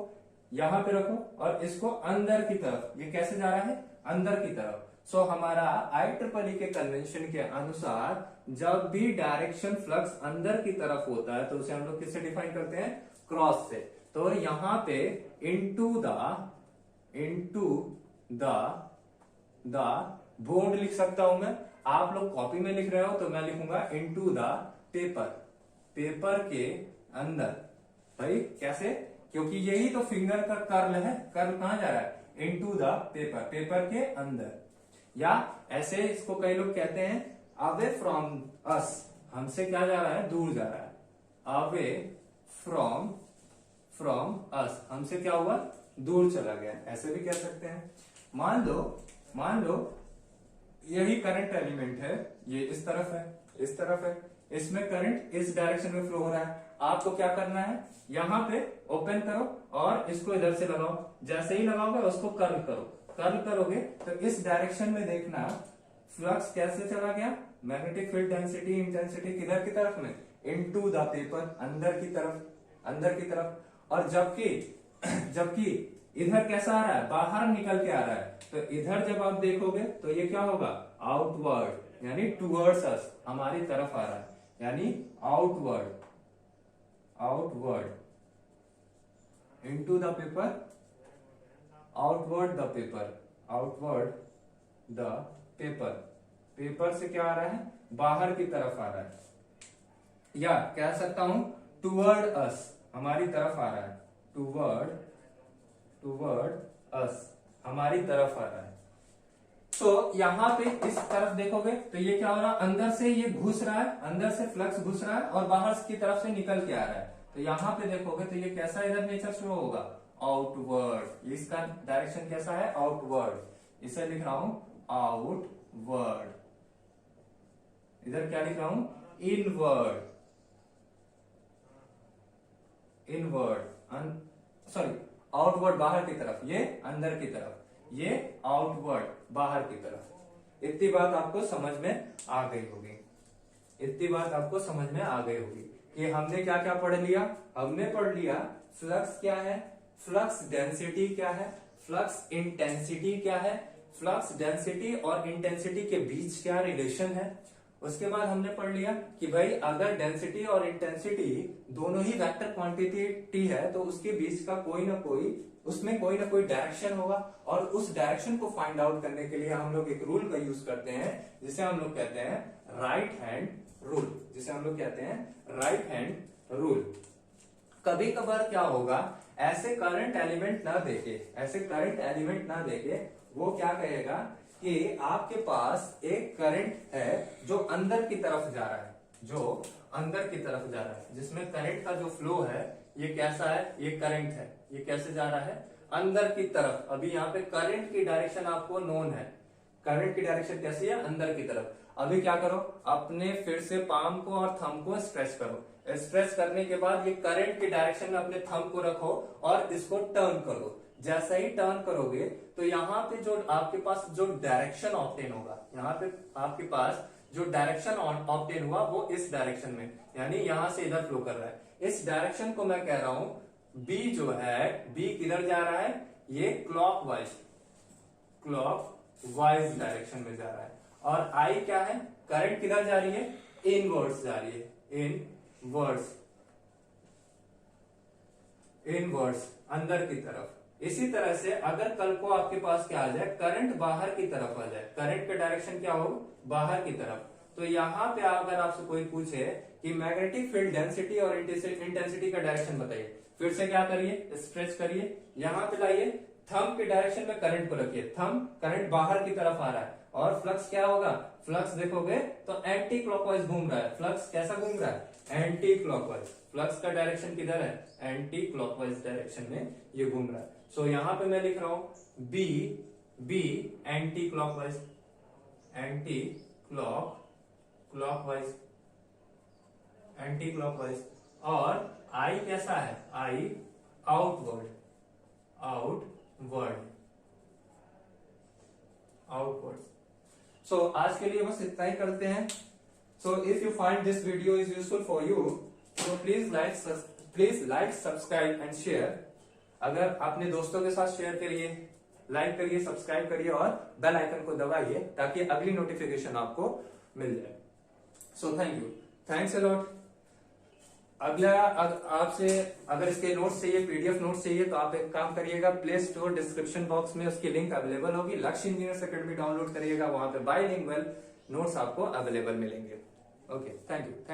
यहां पे रखो और इसको अंदर की तरफ, ये कैसे जा रहा है, अंदर की तरफ। सो हमारा IEEE के कन्वेंशन के अनुसार जब भी डायरेक्शन फ्लक्स अंदर की तरफ होता है तो उसे हम लोग किससे डिफाइन करते हैं, क्रॉस से। तो यहां पे इनटू द बोर्ड लिख सकता हूं मैं, आप लोग कॉपी में लिख रहे हो तो मैं लिखूंगा इनटू द पेपर, पेपर के अंदर। भाई कैसे, क्योंकि यही तो फिंगर का कर्ल है, कर्ल कहां जा रहा है, इनटू द पेपर, पेपर के अंदर। या ऐसे इसको कई लोग कहते हैं अवे फ्रॉम अस, हमसे क्या जा रहा है, दूर जा रहा है, अवे फ्रॉम अस, हमसे क्या हुआ, दूर चला गया, ऐसे भी कह सकते हैं। मान लो यही करंट एलिमेंट है, ये इस तरफ है, इस तरफ है, इसमें करंट इस डायरेक्शन में फ्लो हो रहा है। आपको क्या करना है, यहां पे ओपन करो और इसको इधर से लगाओ, जैसे ही लगाओगे उसको कर्ल करो, कर्ल करोगे तो इस डायरेक्शन में देखना फ्लक्स कैसे चला गया, मैग्नेटिक फील्ड डेंसिटी इंटेंसिटी किधर की तरफ में, इनटू द पेपर, अंदर की तरफ, अंदर की तरफ। और जबकि इधर कैसा आ रहा है, बाहर निकल के आ रहा है, तो इधर जब आप देखोगे तो ये क्या होगा, आउटवर्ड, यानी टूवर्ड्स अस, हमारी तरफ आ रहा है, यानी outward into the paper, outward the paper, outward the paper, paper से क्या आ रहा है, बाहर की तरफ आ रहा है, या कह सकता हूं टूवर्ड अस, हमारी तरफ आ रहा है, टूवर्ड अस, हमारी तरफ आ रहा है। तो यहां पे इस तरफ देखोगे तो ये क्या हो रहा है, अंदर से ये घुस रहा है, अंदर से फ्लक्स घुस रहा है और बाहर की तरफ से निकल के आ रहा है। तो यहां पे देखोगे तो ये कैसा इधर नेचर शो होगा, आउटवर्ड, इसका डायरेक्शन कैसा है, आउटवर्ड। इसे लिख रहा हूं आउटवर्ड, इधर क्या लिख रहा हूं, इनवर्ड, सॉरी आउटवर्ड बाहर की तरफ, ये अंदर की तरफ, ये आउटवर्ड बाहर की तरफ। इतनी बात आपको समझ में आ गई होगी, इतनी बात आपको समझ में आ गई होगी कि हमने क्या क्या पढ़ लिया। हमने पढ़ लिया फ्लक्स क्या है, फ्लक्स डेंसिटी क्या है, फ्लक्स इंटेंसिटी क्या है, फ्लक्स डेंसिटी और इंटेंसिटी के बीच क्या रिलेशन है। उसके बाद हमने पढ़ लिया कि भाई अगर डेंसिटी और इंटेंसिटी दोनों ही वेक्टर क्वांटिटी है तो उसके बीच का कोई ना कोई, उसमें कोई ना कोई डायरेक्शन होगा, और उस डायरेक्शन को फाइंड आउट करने के लिए हम लोग एक रूल का यूज करते हैं जिसे हम लोग कहते हैं राइट हैंड रूल, जिसे हम लोग कहते हैं राइट हैंड रूल। कभी कभार क्या होगा, ऐसे करंट एलिमेंट ना देके वो क्या कहेगा कि आपके पास एक करंट है जो अंदर की तरफ जा रहा है, जिसमें करंट का जो फ्लो है ये कैसा है, ये करंट है, ये कैसे जा रहा है, अंदर की तरफ। अभी यहाँ पे करंट की डायरेक्शन आपको नोन है, करंट की डायरेक्शन कैसी है, अंदर की तरफ। अभी क्या करो, अपने फिर से पाम को और थंब को स्ट्रेच करो। स्ट्रेच करने के बाद ये करंट की डायरेक्शन में अपने थंब को रखो और इसको टर्न करो। जैसा ही टर्न करोगे तो यहाँ पे जो आपके पास जो डायरेक्शन ऑब्टेन होगा, यहाँ पे आपके पास जो डायरेक्शन ऑब्टेन हुआ वो इस डायरेक्शन में, यानी यहां से इधर फ्लो कर रहा है। इस डायरेक्शन को मैं कह रहा हूं बी जो है, बी किधर जा रहा है, ये क्लॉकवाइज डायरेक्शन में जा रहा है। और आई क्या है, करंट किधर जा रही है, इनवर्ड्स जा रही है, इनवर्ड्स अंदर की तरफ। इसी तरह से अगर कल को आपके पास क्या आ जाए, करंट बाहर की तरफ आ जाए, करंट का डायरेक्शन क्या हो, बाहर की तरफ, तो यहाँ पे अगर आपसे कोई पूछे कि मैग्नेटिक फील्ड डेंसिटी और इंटेंसिटी का डायरेक्शन बताइए, फिर से क्या करिए, स्ट्रेच करिए, यहाँ पे लाइए, थंब के डायरेक्शन में करंट को रखिए, थंब करंट बाहर की तरफ आ रहा है, और फ्लक्स क्या होगा, फ्लक्स देखोगे तो एंटी क्लॉकवाइज घूम रहा है। फ्लक्स कैसा घूम रहा है, एंटी क्लॉकवाइज। फ्लक्स का डायरेक्शन किधर है, एंटी क्लॉकवाइज डायरेक्शन में ये घूम रहा है। सो यहां पे मैं लिख रहा हूं B anti clockwise, anti clockwise, और आई कैसा है, आई आउटवर्ड। सो आज के लिए बस इतना ही करते हैं। So if you find this video is useful for you, so please like, subscribe and share. अगर अपने दोस्तों के साथ शेयर करिए, लाइक करिए, सब्सक्राइब करिए और बेल आइकन को दबाइए ताकि अगली नोटिफिकेशन आपको मिल जाए। So thanks a lot. अगला आपसे अगर इसके नोट्स चाहिए, पीडीएफ नोट्स चाहिए, तो आप एक काम करिएगा, प्ले स्टोर डिस्क्रिप्शन बॉक्स में उसकी लिंक अवेलेबल होगी, लक्ष्य इंजीनियर्स एकेडमी डाउनलोड करिएगा, वहां पे बाइलिंगुअल नोट्स आपको अवेलेबल मिलेंगे। Okay, thanks.